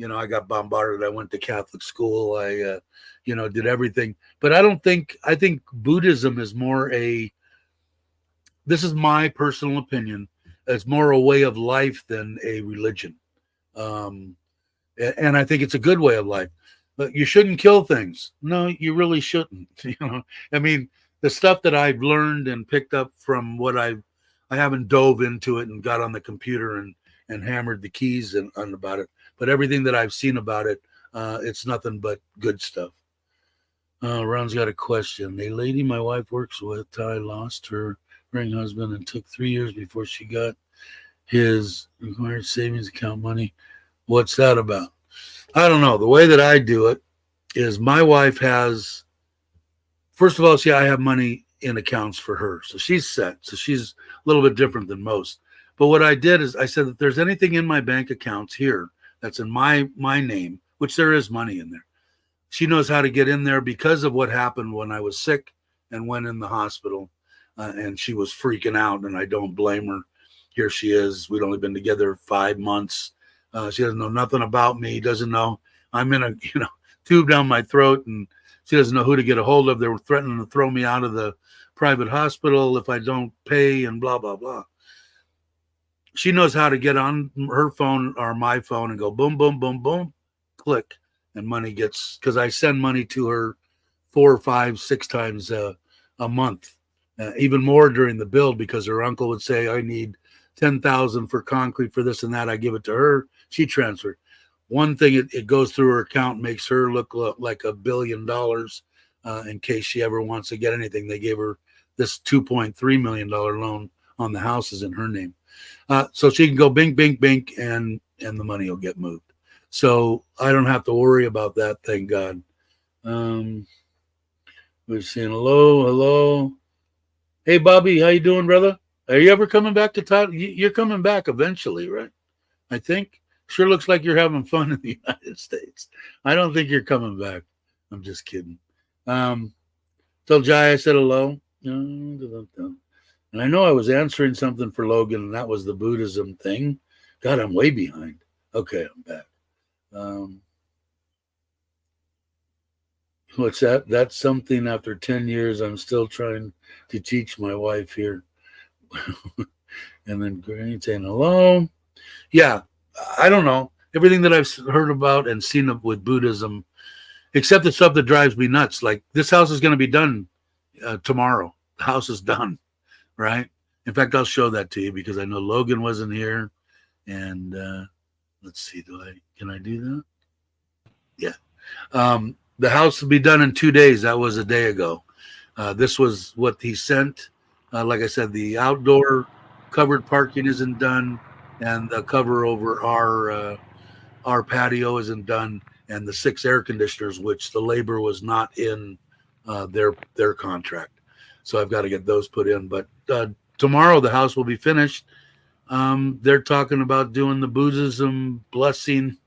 I got bombarded. I went to Catholic school. I, did everything. But I think Buddhism is more this is my personal opinion. It's more a way of life than a religion. And I think it's a good way of life. But you shouldn't kill things. No, you really shouldn't. I mean, the stuff that I've learned and picked up from what I haven't dove into it and got on the computer and hammered the keys and about it. But everything that I've seen about it, it's nothing but good stuff. Ron's got a question. A lady my wife works with, Ty, lost her ring husband and took 3 years before she got his required savings account money. What's that about? I don't know. The way that I do it is my wife has, first of all, see, I have money in accounts for her. So she's set. So she's a little bit different than most. But what I did is I said, if there's anything in my bank accounts here that's in my name, which there is money in there, she knows how to get in there because of what happened when I was sick and went in the hospital. And she was freaking out, and I don't blame her. Here she is. We'd only been together 5 months. She doesn't know nothing about me. Doesn't know I'm in a tube down my throat, and she doesn't know who to get a hold of. They were threatening to throw me out of the private hospital if I don't pay, and blah blah blah. She knows how to get on her phone or my phone and go boom boom boom boom, click, and money gets, because I send money to her 4, 5, 6 times a month. Even more during the build, because her uncle would say, I need 10,000 for concrete for this and that. I give it to her. She transferred. One thing, it goes through her account, makes her look like $1 billion in case she ever wants to get anything. They gave her this $2.3 million loan on the houses in her name. So she can go bink, bink, bink, and the money will get moved. So I don't have to worry about that, thank God. We're saying hello. Hey, Bobby, how you doing, brother? Are you ever coming back to Todd? You're coming back eventually, right? I think. Sure looks like you're having fun in the United States. I don't think you're coming back. I'm just kidding. Tell Jai I said hello. And I know I was answering something for Logan, and that was the Buddhism thing. God, I'm way behind. Okay, I'm back. What's that? That's something after 10 years I'm still trying to teach my wife here. And then Granny saying hello. Yeah, I don't know. Everything that I've heard about and seen with Buddhism, except the stuff that drives me nuts. Like, this house is going to be done tomorrow. The house is done, right? In fact, I'll show that to you because I know Logan wasn't here. And let's see, can I do that? Yeah. The house will be done in 2 days. That was a day ago. This was what he sent. Like I said, the outdoor covered parking isn't done, and the cover over our patio isn't done, and the 6 air conditioners, which the labor was not in their contract. So I've got to get those put in. But tomorrow the house will be finished. They're talking about doing the Buddhism blessing.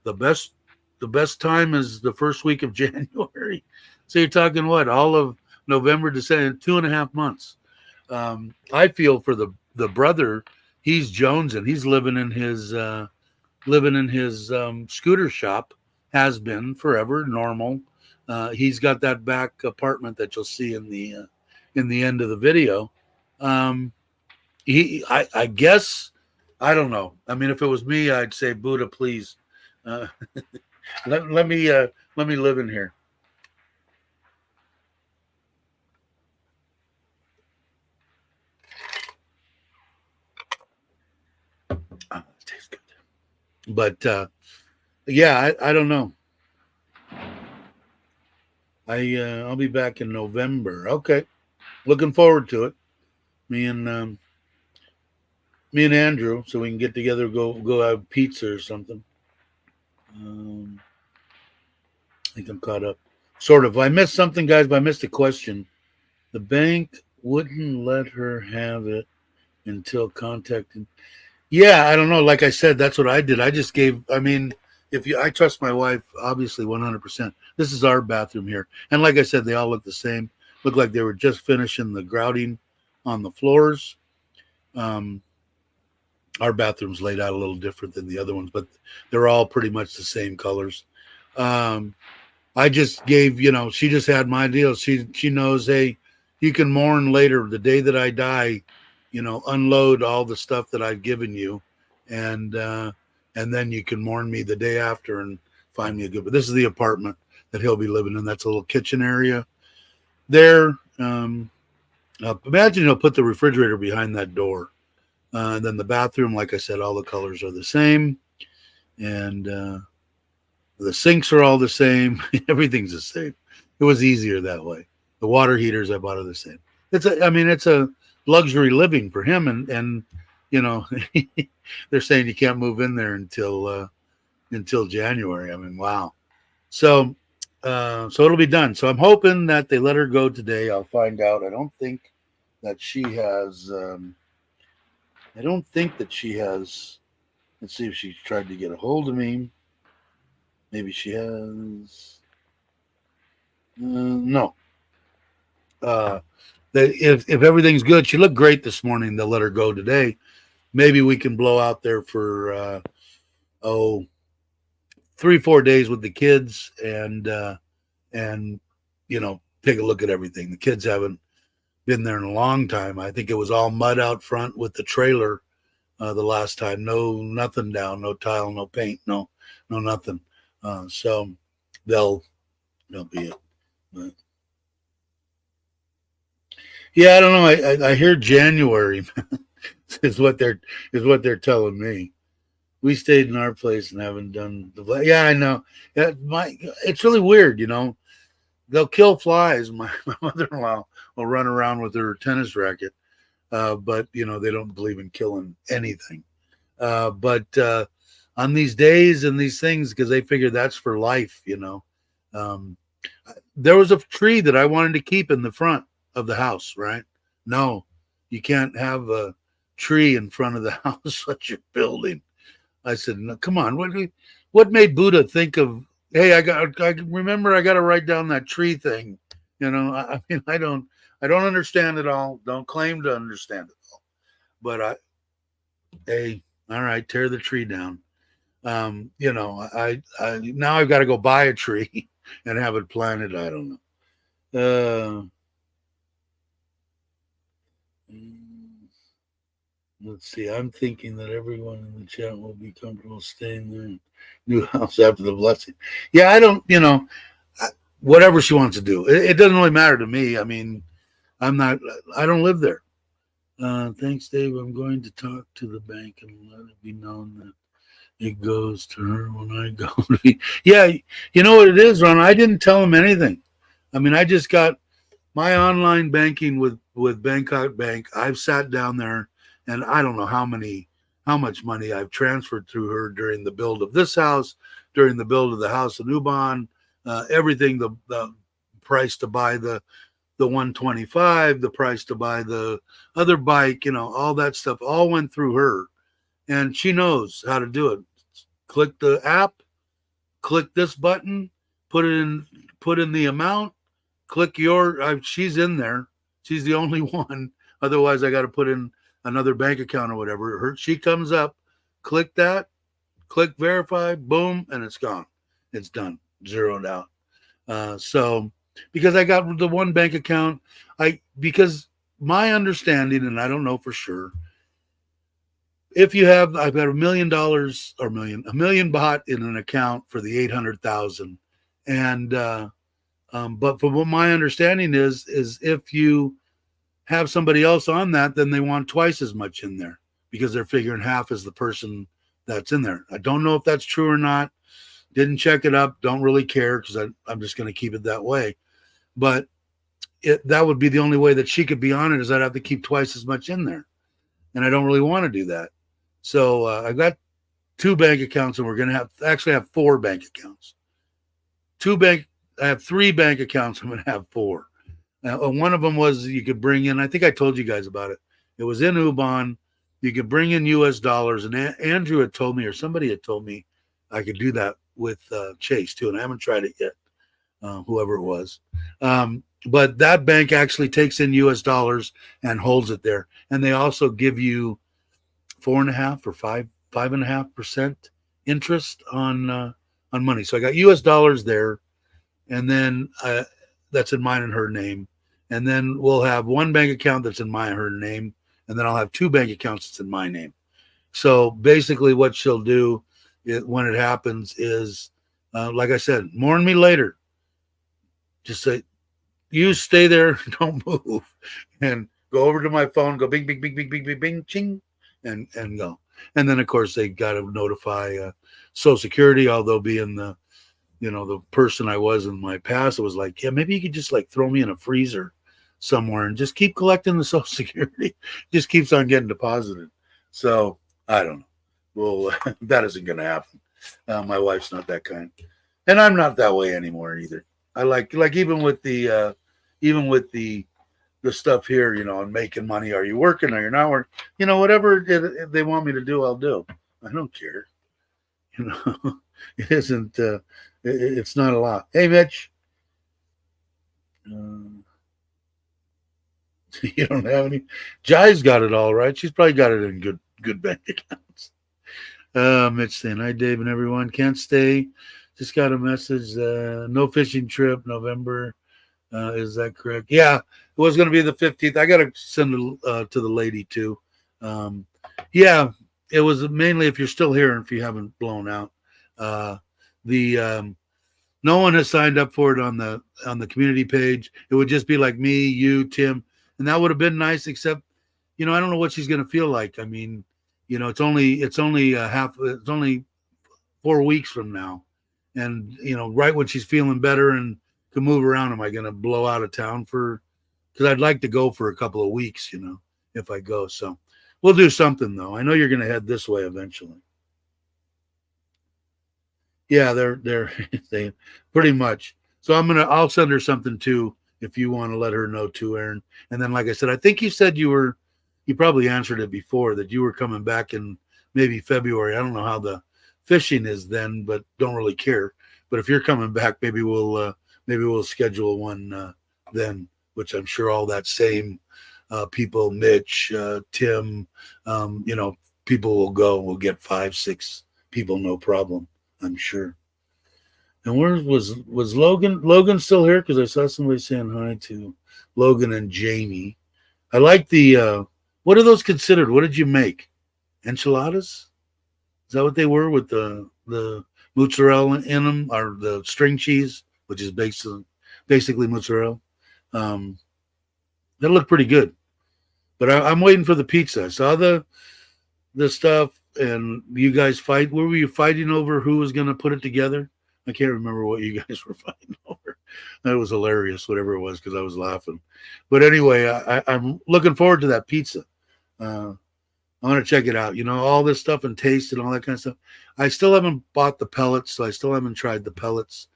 The best time is the first week of January. So you're talking what? All of November, December, 2.5 months. I feel for the brother. He's Jones, and he's living in his scooter shop. Has been forever, normal. He's got that back apartment that you'll see in the end of the video. I guess, I don't know. I mean, if it was me, I'd say, Buddha, please. Let me live in here. Oh, it tastes good. But yeah, I don't know. I'll be back in November. Okay, looking forward to it. Me and Andrew, so we can get together, go have pizza or something. I think I'm caught up. Sort of. I missed something, guys, but I missed a question. The bank wouldn't let her have it until contacted. Yeah, I don't know. Like I said, that's what I did. I just gave, I mean, I trust my wife, obviously 100%. This is our bathroom here. And like I said, they all look the same. Look like they were just finishing the grouting on the floors. Our bathroom's laid out a little different than the other ones, but they're all pretty much the same colors. I just gave, she just had my deal. She knows, hey, you can mourn later. The day that I die, unload all the stuff that I've given you, and then you can mourn me the day after and find me a good. But this is the apartment that he'll be living in. That's a little kitchen area there. Imagine he'll put the refrigerator behind that door. And then the bathroom, like I said, all the colors are the same, and the sinks are all the same. Everything's the same. It was easier that way. The water heaters I bought are the same. It's a luxury living for him, and they're saying you can't move in there until January. I mean, wow. So So it'll be done. So I'm hoping that they let her go today. I'll find out. I don't think that she has. I don't think that she has. Let's see if she's tried to get a hold of me. Maybe she has. No. Uh, if everything's good, she looked great this morning. They'll let her go today. Maybe we can blow out there for 3-4 days with the kids and take a look at everything. The kids haven't been there in a long time. I think it was all mud out front with the trailer the last time. No, nothing down, no tile, no paint, no nothing. So they'll be it. But yeah, I don't know. I hear January is what they're telling me. We stayed in our place and haven't done the. Yeah, I know. It's really weird, They'll kill flies. My mother-in-law will run around with her tennis racket, but they don't believe in killing anything. But on these days and these things, because they figure that's for life, there was a tree that I wanted to keep in the front of the house, right? No, you can't have a tree in front of the house that you're building. I said, no, come on. What made Buddha think of, hey, I remember I got to write down that tree thing. I mean, I don't understand it all. Don't claim to understand it all. But hey, all right, tear the tree down. I now I've got to go buy a tree and have it planted. I don't know. Let's see. I'm thinking that everyone in the chat will be comfortable staying in their new house after the blessing. Yeah, I don't. Whatever she wants to do, it doesn't really matter to me. I mean, I don't live there. Thanks, Dave. I'm going to talk to the bank and let it be known that it goes to her when I go. Yeah, you know what it is, Ron? I didn't tell him anything. I mean, I just got my online banking with Bangkok Bank. I've sat down there, and I don't know how much money I've transferred through her during the build of this house, during the build of the house in Ubon, everything, the price to buy the 125, the price to buy the other bike, all that stuff all went through her. And she knows how to do it. Click the app, click this button, put in the amount, click she's in there. She's the only one. Otherwise, I got to put in another bank account or whatever. She comes up, click that, click verify, boom, and it's gone. It's done, zeroed out. So because I got the one bank account, because my understanding, and I don't know for sure, if I've got $1 million or a million baht in an account for the 800,000, and but from what my understanding is if you have somebody else on that, then they want twice as much in there because they're figuring half is the person that's in there. I don't know if that's true or not. Didn't check it up. Don't really care because I'm just going to keep it that way. But that would be the only way that she could be on it is I'd have to keep twice as much in there. And I don't really want to do that. So I've got 2 bank accounts, and we're going to have 4 bank accounts. I have 3 bank accounts. I'm going to have 4. One of them was you could bring in, I think I told you guys about it. It was in Ubon. You could bring in US dollars. And Andrew had told me, or somebody had told me I could do that with Chase too. And I haven't tried it yet, whoever it was. But that bank actually takes in US dollars and holds it there. And they also give you 4.5 or 5.5% interest on money. So I got US dollars there, and then that's in mine and her name. And then we'll have one bank account that's in my and her name, and then I'll have 2 bank accounts that's in my name. So basically what she'll do when it happens is, like I said, mourn me later. Just say, you stay there, don't move, and go over to my phone, go bing, bing, bing, bing, bing, bing, bing, ching, and go. And then, of course, they got to notify Social Security, although being the person I was in my past, it was like, yeah, maybe you could just like throw me in a freezer somewhere and just keep collecting the Social Security. Just keeps on getting deposited. So I don't know. Well, that isn't going to happen. My wife's not that kind. And I'm not that way anymore either. I like even with the the stuff here, you know, and making money. Are you working? Are you not working? You know, whatever they want me to do, I'll do. I don't care. You know, it isn't. It's not a lot. Hey, Mitch, uh, you don't have any. Jai's got it all right. She's probably got it in good bank accounts. Mitch saying, "Hi, Dave and everyone. Can't stay. Just got a message. No fishing trip November. Is that correct? Yeah, it was going to be the 15th. I got to send it to the lady too. Yeah, it was mainly if you're still here and if you haven't blown out. The No one has signed up for it on the community page. It would just be like me, you, Tim, and that would have been nice. Except, you know, I don't know what she's going to feel like. I mean, you know, it's only 4 weeks from now, and you know, right when she's feeling better and can move around, am I going to blow out of town for? Because I'd like to go for a couple of weeks, you know, if I go. So we'll do something though. I know you're going to head this way eventually. Yeah, they pretty much. So I'll send her something too if you want to let her know too, Aaron. And then, like I said, I think you said you probably answered it before that you were coming back in maybe February. I don't know how the fishing is then, but don't really care. But if you're coming back, maybe we'll schedule one then, which I'm sure all that same people, Mitch, Tim, you know, people will go. We'll get 5, 6 people, no problem. I'm sure. And where was Logan? Logan still here? Because I saw somebody saying hi to Logan and Jamie. I like the. What are those considered? What did you make? Enchiladas? Is that what they were with the mozzarella in them, or the string cheese, which is basically mozzarella? That looked pretty good. But I'm waiting for the pizza. I saw the stuff. And you guys fight. What were you fighting over? Who was going to put it together? I can't remember what you guys were fighting over. That was hilarious, whatever it was, because I was laughing. But anyway, I'm looking forward to that pizza. I want to check it out. You know, all this stuff and taste and all that kind of stuff. I still haven't bought the pellets, so I still haven't tried the pellets.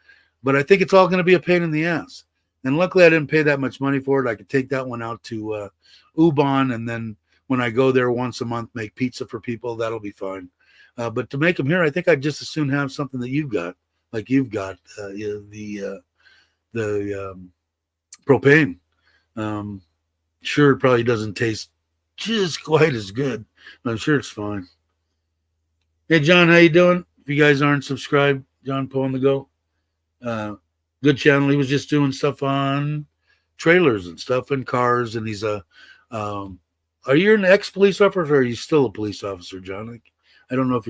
But I think it's all going to be a pain in the ass. And luckily, I didn't pay that much money for it. I could take that one out to Ubon, and then when I go there once a month, make pizza for people. That'll be fine. But to make them here, I think I'd just as soon have something that you've got, like you've got the propane. Sure, it probably doesn't taste just quite as good, but I'm sure it's fine. Hey, John, how you doing? If you guys aren't subscribed, John Poe on the Go. Good channel. He was just doing stuff on trailers and stuff and cars, and he's a are you an ex-police officer or are you still a police officer, John? I don't know if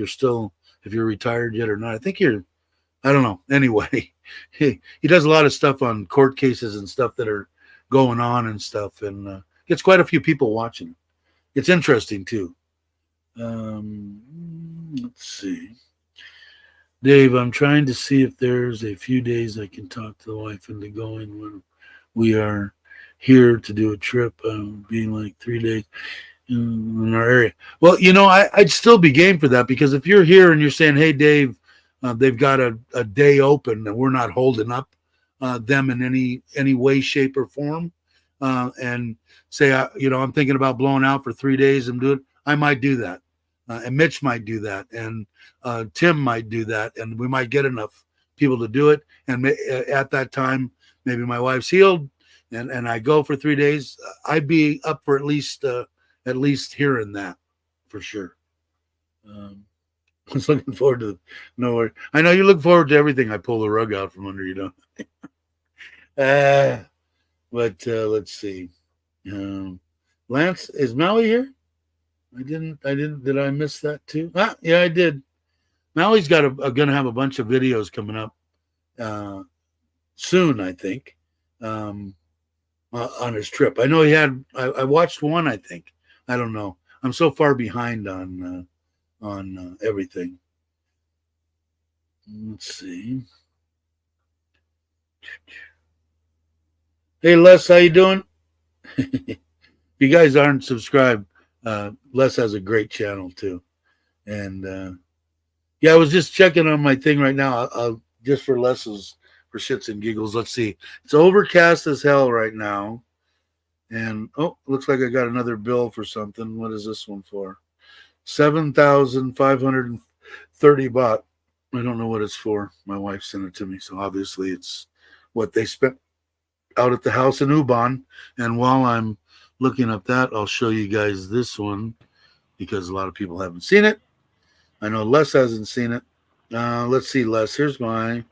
you're retired yet or not. I think I don't know. Anyway, he does a lot of stuff on court cases and stuff that are going on and stuff, and gets quite a few people watching. It's interesting too. Let's see. Dave, I'm trying to see if there's a few days I can talk to the wife into going when we are here to do a trip, being like 3 days in our area. Well, you know, I'd still be game for that, because if you're here and you're saying, hey, Dave, they've got a day open and we're not holding up them in any way, shape, or form, and say, you know, I'm thinking about blowing out for 3 days and do it, I might do that. And Mitch might do that. And Tim might do that. And we might get enough people to do it. And at that time, maybe my wife's healed, and I go for 3 days, I'd be up for at least hearing that for sure. I was looking forward to nowhere. I know you look forward to everything. I pull the rug out from under you, don't I? But let's see. Lance, is Maui here? Did I miss that too? Yeah, I did. Maui's gonna have a bunch of videos coming up soon, I think. On his trip. I know he had. I watched one. I think. I don't know. I'm so far behind on everything. Let's see. Hey, Les, how you doing? If you guys aren't subscribed, Les has a great channel too, and yeah, I was just checking on my thing right now. just for lessons, for shits and giggles. Let's see. It's overcast as hell right now. And oh, looks like I got another bill for something. What is this one for? 7,530 baht. I don't know what it's for. My wife sent it to me, so obviously it's what they spent out at the house in Ubon. And while I'm looking up that, I'll show you guys this one because a lot of people haven't seen it. I know Les hasn't seen it. Let's see, Les. Here's my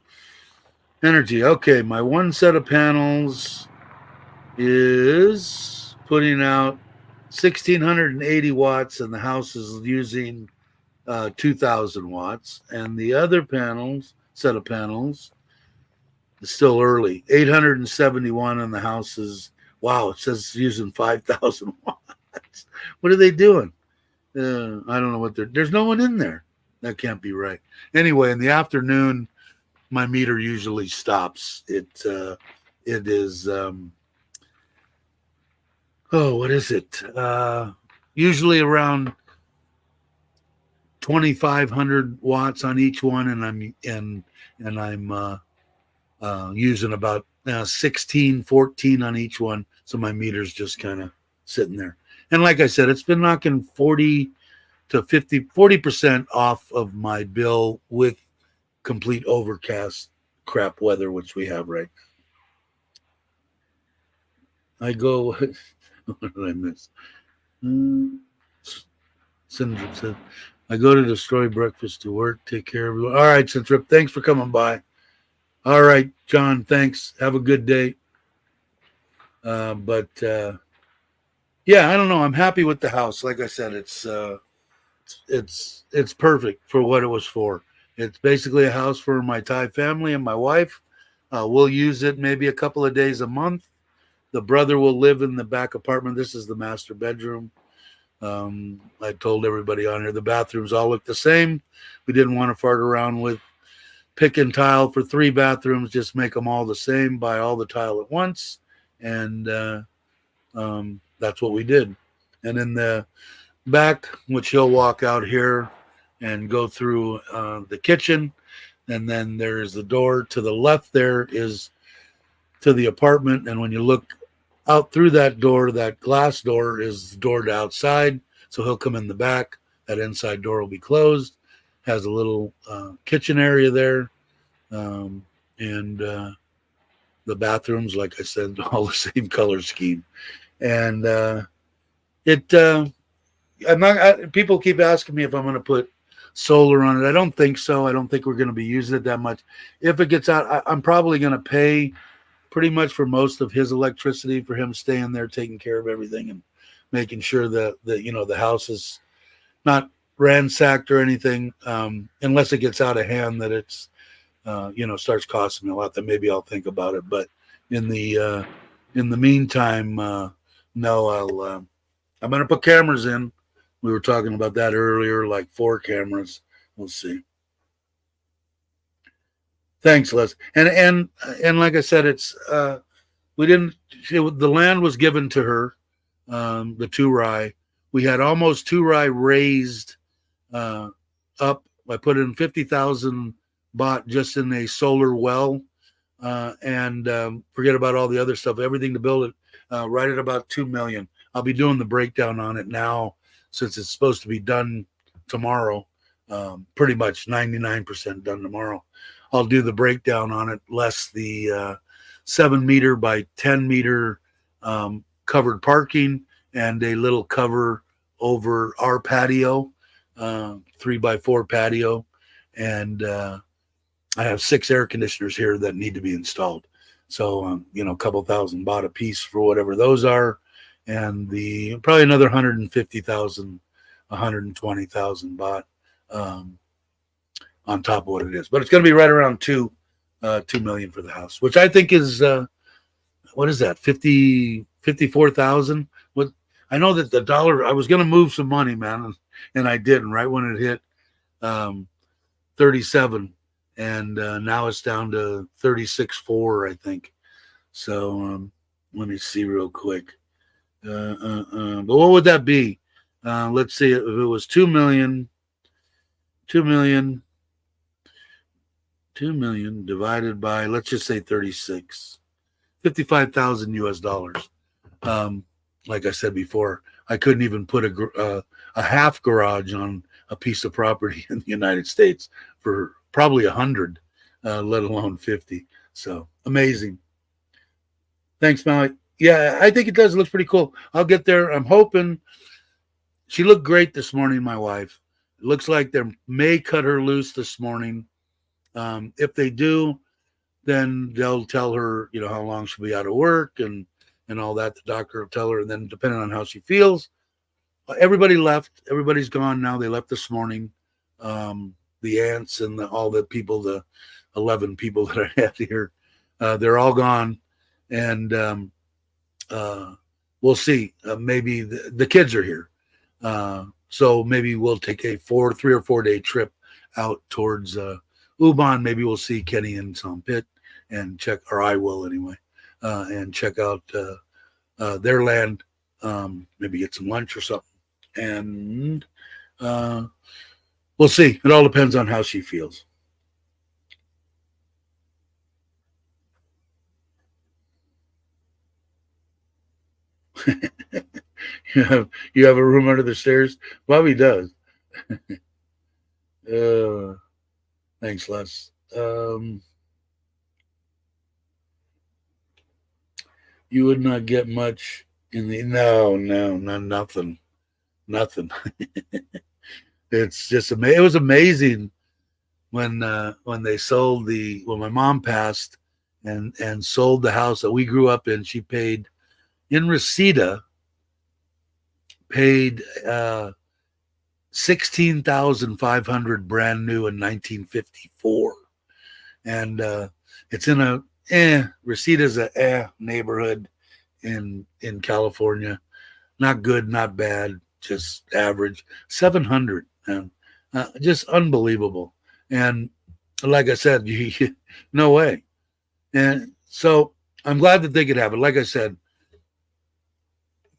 energy. Okay, my one set of panels is putting out 1,680 watts, and the house is using 2,000 watts. And the other set of panels, is still early, 871, and the house is, wow, it says it's using 5,000 watts. What are they doing? I don't know what there's no one in there. That can't be right. Anyway, in the afternoon, my meter usually stops. It is, what is it? Usually around 2,500 watts on each one, and I'm using about 16, 14 on each one. So my meter's just kind of sitting there. And like I said, it's been knocking 40% off of my bill with complete overcast crap weather, which we have right now. I go, what did I miss? Syndrome said, I go to destroy breakfast to work. Take care, everyone. All right, Centrip, thanks for coming by. All right, John, thanks. Have a good day. Yeah, I don't know. I'm happy with the house. Like I said, it's perfect for what it was for. It's basically a house for my Thai family and my wife. We'll use it maybe a couple of days a month. The brother will live in the back apartment. This is the master bedroom. I told everybody on here the bathrooms all look the same. We didn't want to fart around with pick and tile for 3 bathrooms. Just make them all the same. Buy all the tile at once, and that's what we did. And in the back, which he'll walk out here and go through the kitchen, and then there's the door to the left. There is to the apartment, and when you look out through that door, that glass door is the door to outside. So he'll come in the back. That inside door will be closed. Has a little kitchen area there, and the bathrooms, like I said, all the same color scheme. And people keep asking me if I'm going to put solar on it. I don't think so. I don't think we're going to be using it that much. If it gets out, I'm probably going to pay pretty much for most of his electricity for him staying there, taking care of everything and making sure that the house is not ransacked or anything, unless it gets out of hand that it's starts costing me a lot. Then maybe I'll think about it. But in the meantime, no, I'm going to put cameras in. We were talking about that earlier, like 4 cameras. We'll see. Thanks, Les. And like I said, it's the land was given to her, the 2 rai. We had almost 2 rai raised up. I put in 50,000 baht just in a solar well, and forget about all the other stuff. Everything to build it right at about 2 million. I'll be doing the breakdown on it now since it's supposed to be done tomorrow. Pretty much 99% done tomorrow. I'll do the breakdown on it, less the 7 meter by 10 meter covered parking and a little cover over our patio, 3x4 patio. And I have 6 air conditioners here that need to be installed. So, a couple thousand baht a piece for whatever those are. And probably another 150,000, 120,000 baht on top of what it is. But it's going to be right around 2 million for the house, which I think is, what is that, 54,000? What I know that the dollar, I was going to move some money, man, and I didn't, right when it hit 37, and now it's down to 36.4, I think. So let me see real quick. But what would that be? Let's see, if it was 2 million, 2 million divided by, let's just say 36, 55,000 US dollars. Like I said before, I couldn't even put a half garage on a piece of property in the United States for probably 100, let alone 50. So amazing. Thanks, Malik. Yeah, I think it does. It looks pretty cool. I'll get there. I'm hoping. She looked great this morning, my wife. It looks like they may cut her loose this morning. If they do, then they'll tell her, how long she'll be out of work and all that. The doctor will tell her, and then depending on how she feels, everybody left. Everybody's gone now. They left this morning. The aunts and all the people, the 11 people that I had here, they're all gone. And we'll see. Maybe the kids are here. So maybe we'll take a 3 or 4 day trip out towards Ubon. Maybe we'll see Kenny and Tom Pitt and check, or I will anyway, and check out their land. Maybe get some lunch or something. And we'll see. It all depends on how she feels. You have a room under the stairs? Bobby does. Thanks, Les. You would not get much in the nothing. It's just amazing. It was amazing when they sold when my mom passed and sold the house that we grew up in. She paid in Reseda, paid $16,500 brand new in 1954, and it's in a Reseda's a neighborhood in California. Not good, not bad, just average. 700, and just unbelievable. And like I said, no way. And so I'm glad that they could have it. Like I said,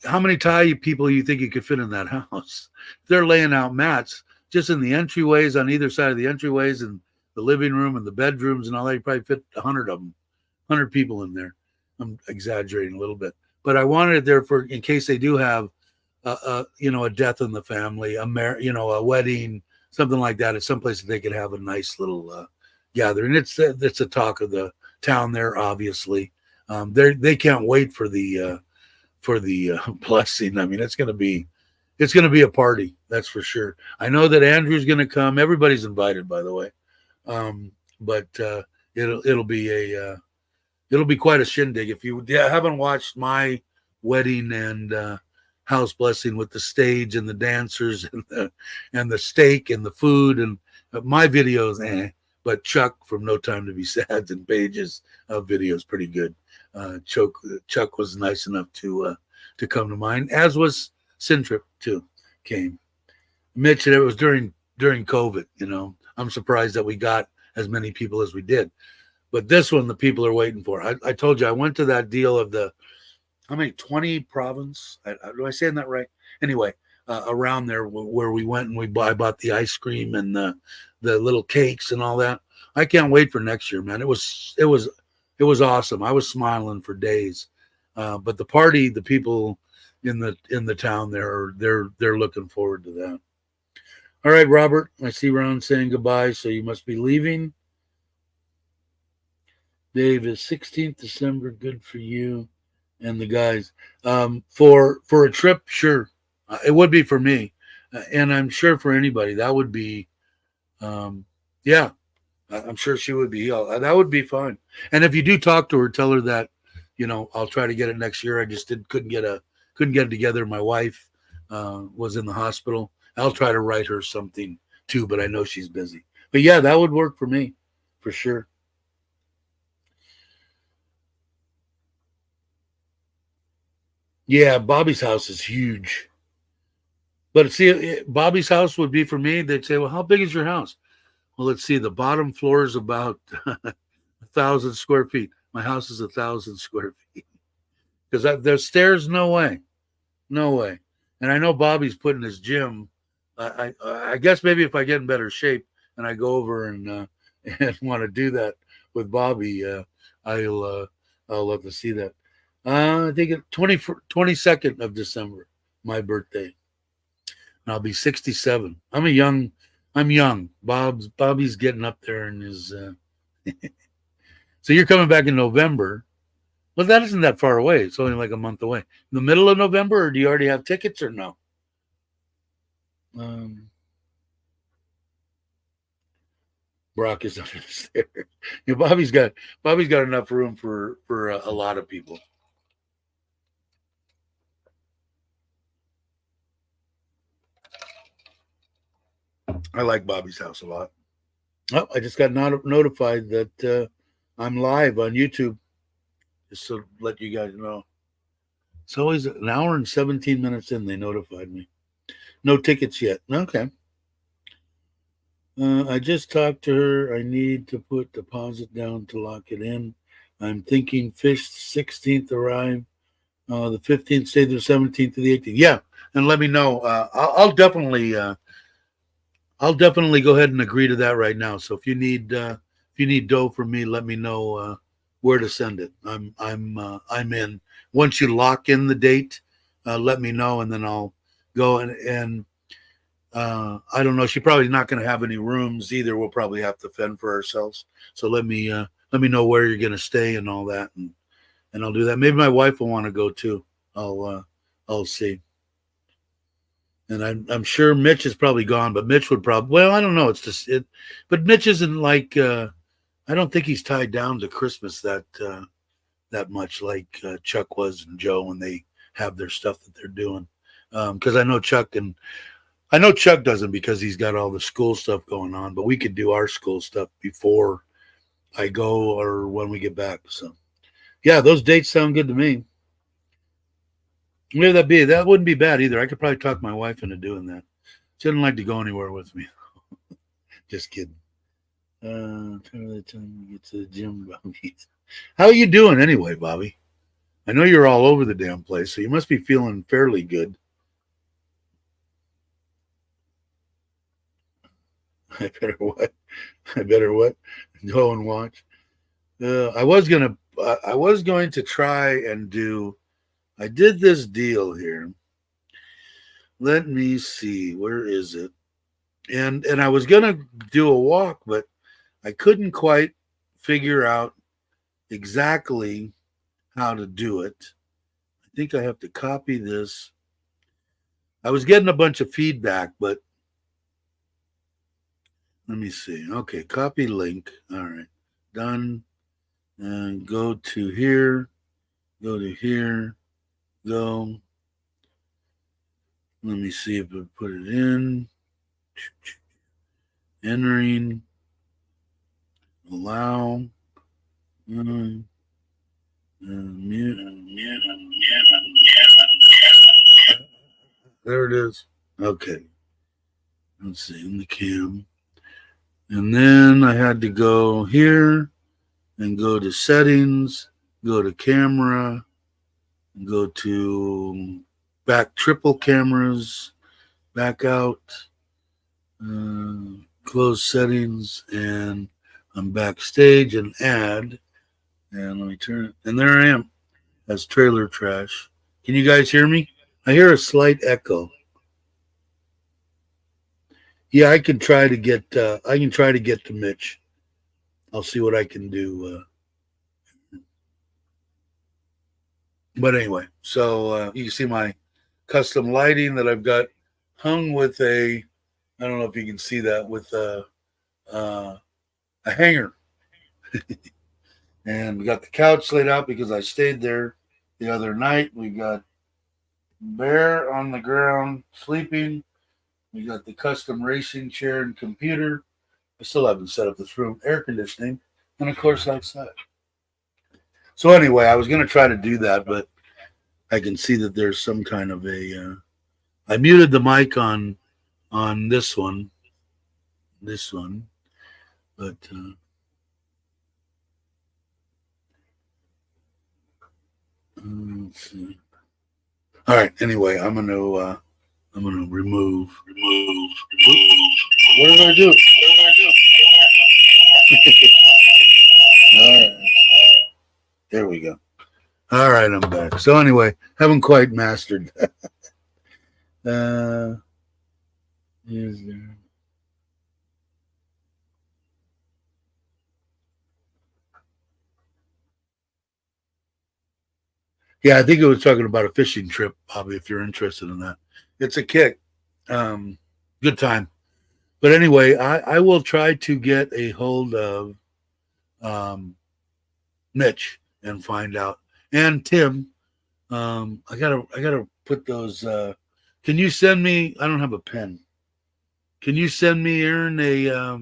how many Thai people you think you could fit in that house? They're laying out mats just in the entryways, on either side of the entryways, and the living room and the bedrooms and all that. You probably fit 100 of them, 100 people in there. I'm exaggerating a little bit, but I wanted it there for in case they do have a death in the family, a wedding, something like that. It's someplace that they could have a nice little gathering. It's a talk of the town there, obviously. They can't wait for the blessing. I mean, it's going to be a party. That's for sure. I know that Andrew's going to come. Everybody's invited, by the way. But it'll be quite a shindig. If you haven't watched my wedding and house blessing with the stage and the dancers and the steak and the food and my videos, but Chuck from No Time to Be Sad and Page's videos pretty good. Chuck was nice enough to come to mine, as was Sintrip too. Came. Mitch, it was during COVID. I'm surprised that we got as many people as we did. But this one, the people are waiting for. I told you I went to that deal of the 20 province. Am I saying that right? Anyway, around there where we went and I bought the ice cream and the little cakes and all that. I can't wait for next year, man. It was awesome. I was smiling for days. But the party, the people in the town there, they're looking forward to that. All right, Robert, I see Ron saying goodbye, so you must be leaving. Dave, is 16th December good for you and the guys? For a trip, sure. It would be for me. And I'm sure for anybody, that would be, yeah, I'm sure she would be. That would be fine. And if you do talk to her, tell her that, I'll try to get it next year. I just couldn't get it together. My wife was in the hospital. I'll try to write her something too, but I know she's busy. But yeah, that would work for me, for sure. Yeah, Bobby's house is huge. But see, Bobby's house would be for me. They'd say, well, how big is your house? Well, let's see. The bottom floor is about 1,000 square feet. My house is 1,000 square feet. Because there's stairs, no way. And I know Bobby's putting his gym. I guess maybe if I get in better shape and I go over and and want to do that with Bobby, I'll love to see that. I think it 22nd of December, my birthday. And I'll be 67. I'm young. Bobby's getting up there in his so you're coming back in November. Well, that isn't that far away. It's only like a month away. In the middle of November, or do you already have tickets or no? Brock is under the stairs. You know, Bobby's got enough room for a lot of people. I like Bobby's house a lot. Oh, I just got notified that I'm live on YouTube. Just to let you guys know. It's always an hour and 17 minutes in. They notified me. No tickets yet. Okay. I just talked to her. I need to put deposit down to lock it in. I'm thinking fish 16th arrive. The 15th stay the 17th to the 18th. Yeah, and let me know. I'll definitely go ahead and agree to that right now. So if you need dough from me, let me know where to send it. I'm in. Once you lock in the date, let me know, and then I'll go and I don't know. She's probably not going to have any rooms either. We'll probably have to fend for ourselves. So let me know where you're going to stay and all that, and I'll do that. Maybe my wife will want to go too. I'll see. And I'm sure Mitch is probably gone, but Mitch would probably. Well, I don't know. It's just it, but Mitch isn't like. I don't think he's tied down to Christmas that much like Chuck was and Joe when they have their stuff that they're doing. Because I know Chuck doesn't because he's got all the school stuff going on. But we could do our school stuff before I go or when we get back. So yeah, those dates sound good to me. Where that wouldn't be bad either. I could probably talk my wife into doing that. She doesn't like to go anywhere with me. Just kidding. Time you get to the gym, Bobby. How are you doing anyway, Bobby? I know you're all over the damn place, so you must be feeling fairly good. I better what? Go and watch. I was going to try and do. I did this deal here. Let me see. Where is it? And I was gonna do a walk, but I couldn't quite figure out exactly how to do it. I think I have to copy this. I was getting a bunch of feedback, but let me see. Okay, copy link. All right, done. And go to here. Go to here. Go. Let me see if I put it in. Entering. Allow. There it is. Okay. Let's see, in the cam. And then I had to go here and go to settings, go to camera, go to back triple cameras, back out, close settings, and I'm backstage and add. And let me turn it. And there I am as trailer trash. Can you guys hear me? I hear a slight echo. Yeah, I can try to get to Mitch. I'll see what I can do. But anyway, so you can see my custom lighting that I've got hung with I don't know if you can see that, with a hanger. And we got the couch laid out because I stayed there the other night. We got Bear on the ground sleeping. We got the custom racing chair and computer. I still haven't set up this room, air conditioning, and of course outside. So anyway, I was going to try to do that, but I can see that there's some kind of I muted the mic on this one, but let's see. All right. Anyway, I'm gonna remove. What did I do? All right, I'm back. So anyway, haven't quite mastered. Is there? Yeah, I think it was talking about a fishing trip, Bobby, if you're interested in that. It's a kick. Um, Good time. But anyway, I will try to get a hold of Mitch and find out. And Tim, I gotta put those can you send me, I don't have a pen. Can you send me, Aaron, a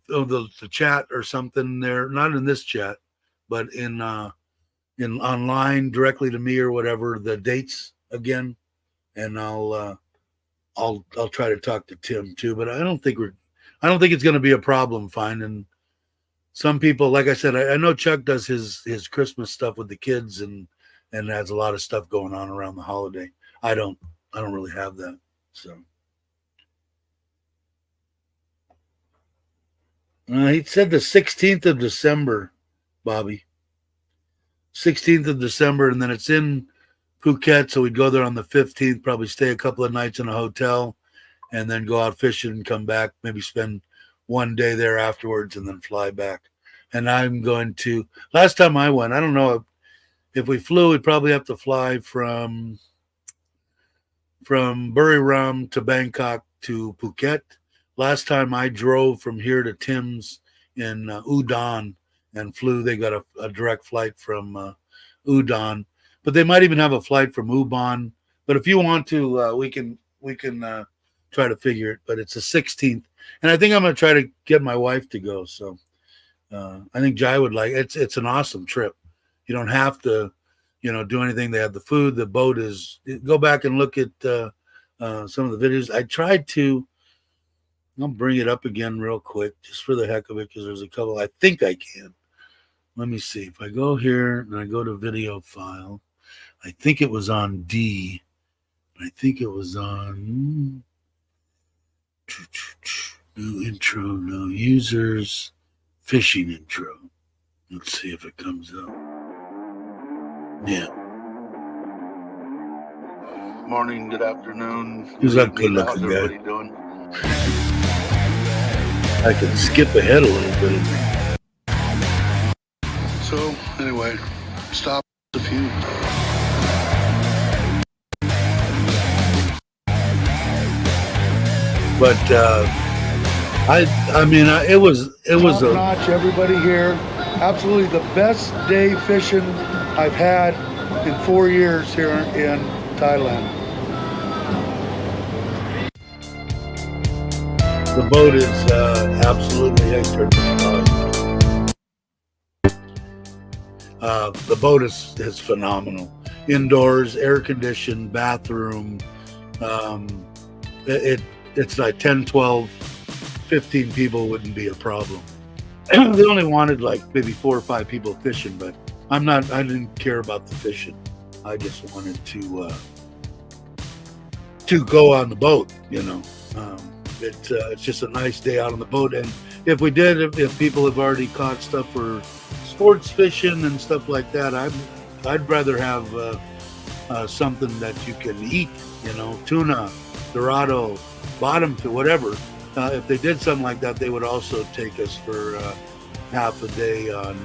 the chat or something there? Not in this chat, but in online directly to me or whatever, the dates again, and I'll try to talk to Tim too. But I don't think it's going to be a problem finding some people. Like I said, I know Chuck does his Christmas stuff with the kids and has a lot of stuff going on around the holiday. I don't really have that. So he said the 16th of December, Bobby. 16th of December, and then it's in Phuket, so we'd go there on the 15th, probably stay a couple of nights in a hotel, and then go out fishing and come back, maybe spend one day there afterwards, and then fly back. And I'm going to, last time I went, I don't know if we flew, we'd probably have to fly from Buriram to Bangkok to Phuket. Last time I drove from here to Tim's in Udon and flew. They got a direct flight from Udon, but they might even have a flight from Ubon. But if you want to, we can try to figure it. But it's the 16th, and I think I'm going to try to get my wife to go. So I think Jai would like it. It's an awesome trip. You don't have to, do anything. They have the food. The boat is. Go back and look at some of the videos. I tried to. I'll bring it up again real quick, just for the heck of it, because there's a couple. I think I can. Let me see. If I go here and I go to video file, I think it was on D. I think it was on new intro, no users, fishing intro. Let's see if it comes up. Yeah. Morning, good afternoon. Who's that good looking guy? Everybody doing? I can skip ahead a little bit. So anyway, stop a few. But I mean, it was top notch. Everybody here, absolutely the best day fishing I've had in 4 years here in Thailand. The boat is absolutely the boat is phenomenal. Indoors, air conditioned, bathroom. It's like 10, 12, 15 people wouldn't be a problem. They only wanted like maybe 4 or 5 people fishing, but I didn't care about the fishing. I just wanted to go on the boat, It's just a nice day out on the boat. And if people have already caught stuff for sports fishing and stuff like that, I'd rather have something that you can eat, tuna, dorado, bottom to whatever. If they did something like that, they would also take us for half a day on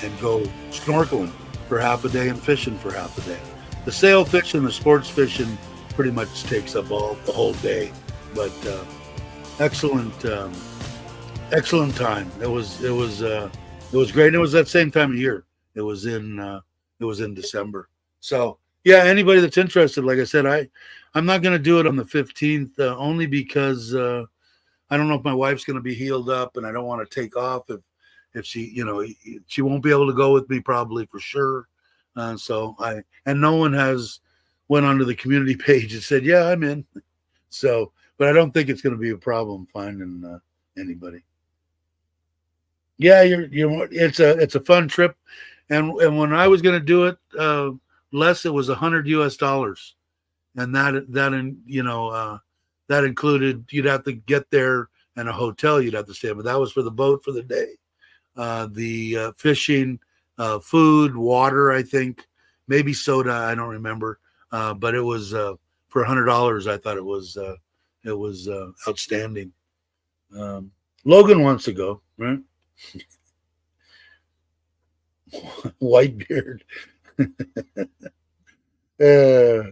and go snorkeling for half a day and fishing for half a day. The sail fishing, the sports fishing pretty much takes up the whole day. But excellent time. It was great. And it was that same time of year. It was in December. So yeah, anybody that's interested, like I said, I'm not going to do it on the 15th only because I don't know if my wife's going to be healed up, and I don't want to take off if she she won't be able to go with me probably for sure. So no one has went onto the community page and said, yeah, I'm in. So. But I don't think it's going to be a problem finding anybody. Yeah, it's a fun trip, and when I was going to do it, it was $100 US, and that included you'd have to get there and a hotel you'd have to stay in, but that was for the boat for the day, the fishing, food, water, I think, maybe soda. I don't remember, but it was for $100. I thought it was outstanding. Logan wants to go, right? White beard. uh,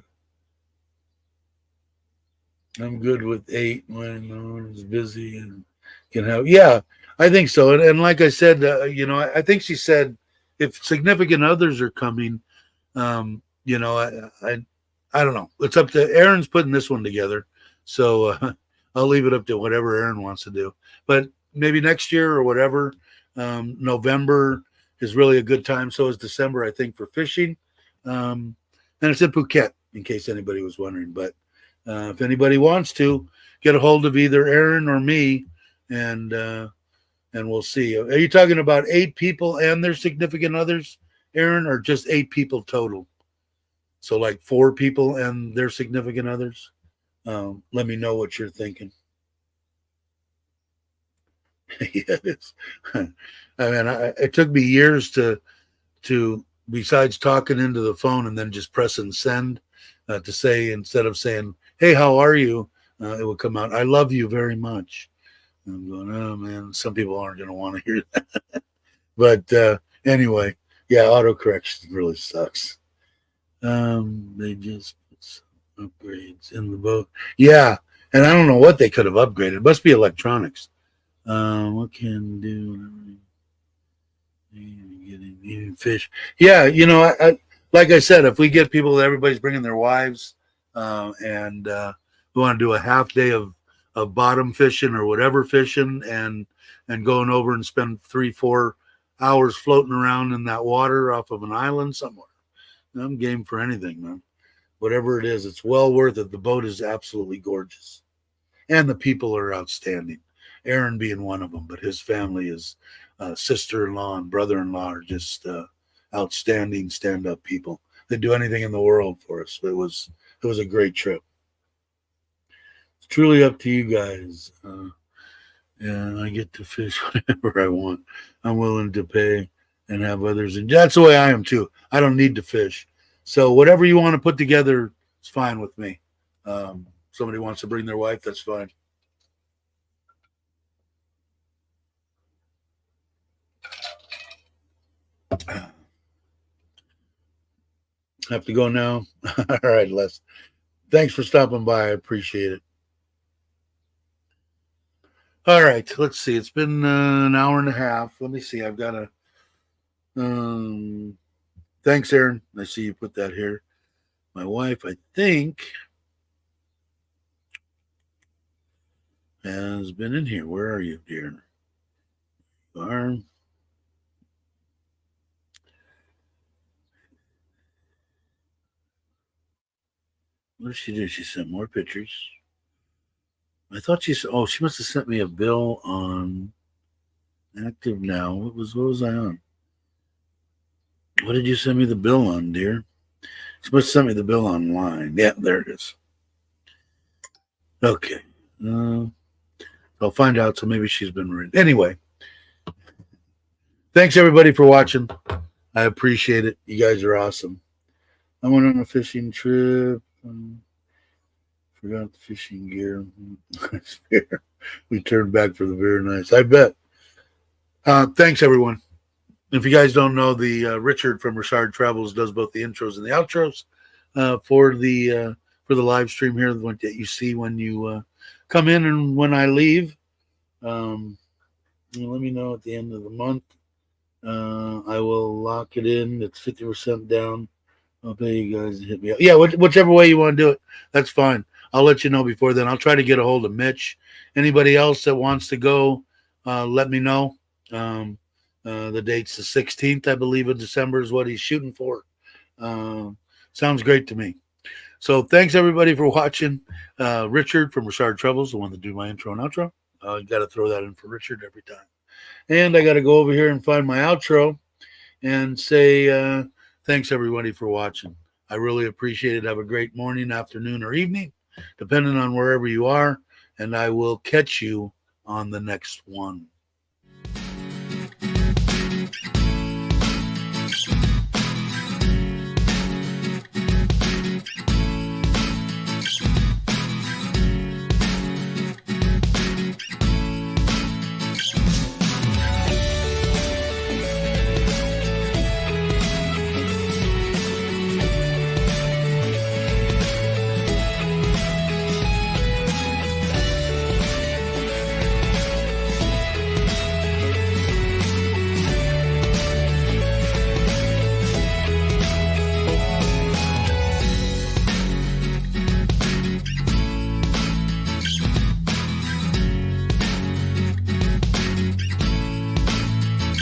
I'm good with 8 when no one's busy and can have. Yeah, I think so. And like I said, I think she said if significant others are coming, you know, I don't know. It's up to Aaron's putting this one together, so I'll leave it up to whatever Aaron wants to do. But maybe next year or whatever. November is really a good time. So is December, I think, for fishing. And it's in Phuket, in case anybody was wondering. But if anybody wants to, get a hold of either Aaron or me, and we'll see. Are you talking about 8 people and their significant others, Aaron, or just 8 people total? So like 4 people and their significant others? Let me know what you're thinking. Yeah, it is. I mean, it took me years to besides talking into the phone and then just pressing send to say, instead of saying, "Hey, how are you?" It would come out, "I love you very much." I'm going, oh man, some people aren't going to want to hear that. But anyway, yeah, autocorrection really sucks. They just put some upgrades in the boat. Yeah, and I don't know what they could have upgraded. It must be electronics. What can do? Eating fish. Yeah, I like I said, if we get people, everybody's bringing their wives, and we want to do a half day of bottom fishing or whatever fishing, and going over and spend 3-4 hours floating around in that water off of an island somewhere. I'm game for anything, man. Whatever it is, it's well worth it. The boat is absolutely gorgeous, and the people are outstanding. Aaron being one of them, but his family is sister-in-law and brother-in-law are just outstanding stand-up people. They'd do anything in the world for us. It was a great trip. It's truly up to you guys. And I get to fish whatever I want. I'm willing to pay and have others. And that's the way I am too. I don't need to fish. So whatever you want to put together, it's fine with me. Somebody wants to bring their wife, that's fine. Have to go now. All right, Les. Thanks for stopping by. I appreciate it. All right, let's see. It's been an hour and a half. Let me see. I've got a. Thanks, Aaron. I see you put that here. My wife, I think, has been in here. Where are you, dear? You are. What did she do? She sent more pictures. I thought she must have sent me a bill on Active Now. What was I on? What did you send me the bill on, dear? She must have sent me the bill online. Yeah, there it is. Okay. I'll find out. So maybe she's been read. Anyway, thanks everybody for watching. I appreciate it. You guys are awesome. I went on a fishing trip. Forgot the fishing gear. We turned back for the very nice. I bet. Thanks everyone. If you guys don't know, the Richard from Richard Travels does both the intros and the outros for the live stream here, the one that you see when you come in and when I leave. Let me know at the end of the month. I will lock it in. It's 50% down. I'll pay you guys to hit me up. Yeah, whichever way you want to do it, that's fine. I'll let you know before then. I'll try to get a hold of Mitch. Anybody else that wants to go, let me know. The date's the 16th, I believe, of December is what he's shooting for. Sounds great to me. So thanks everybody for watching. Richard from Richard Travels, the one that do my intro and outro. Got to throw that in for Richard every time. And I got to go over here and find my outro and say thanks everybody for watching. I really appreciate it. Have a great morning, afternoon, or evening, depending on wherever you are. And I will catch you on the next one.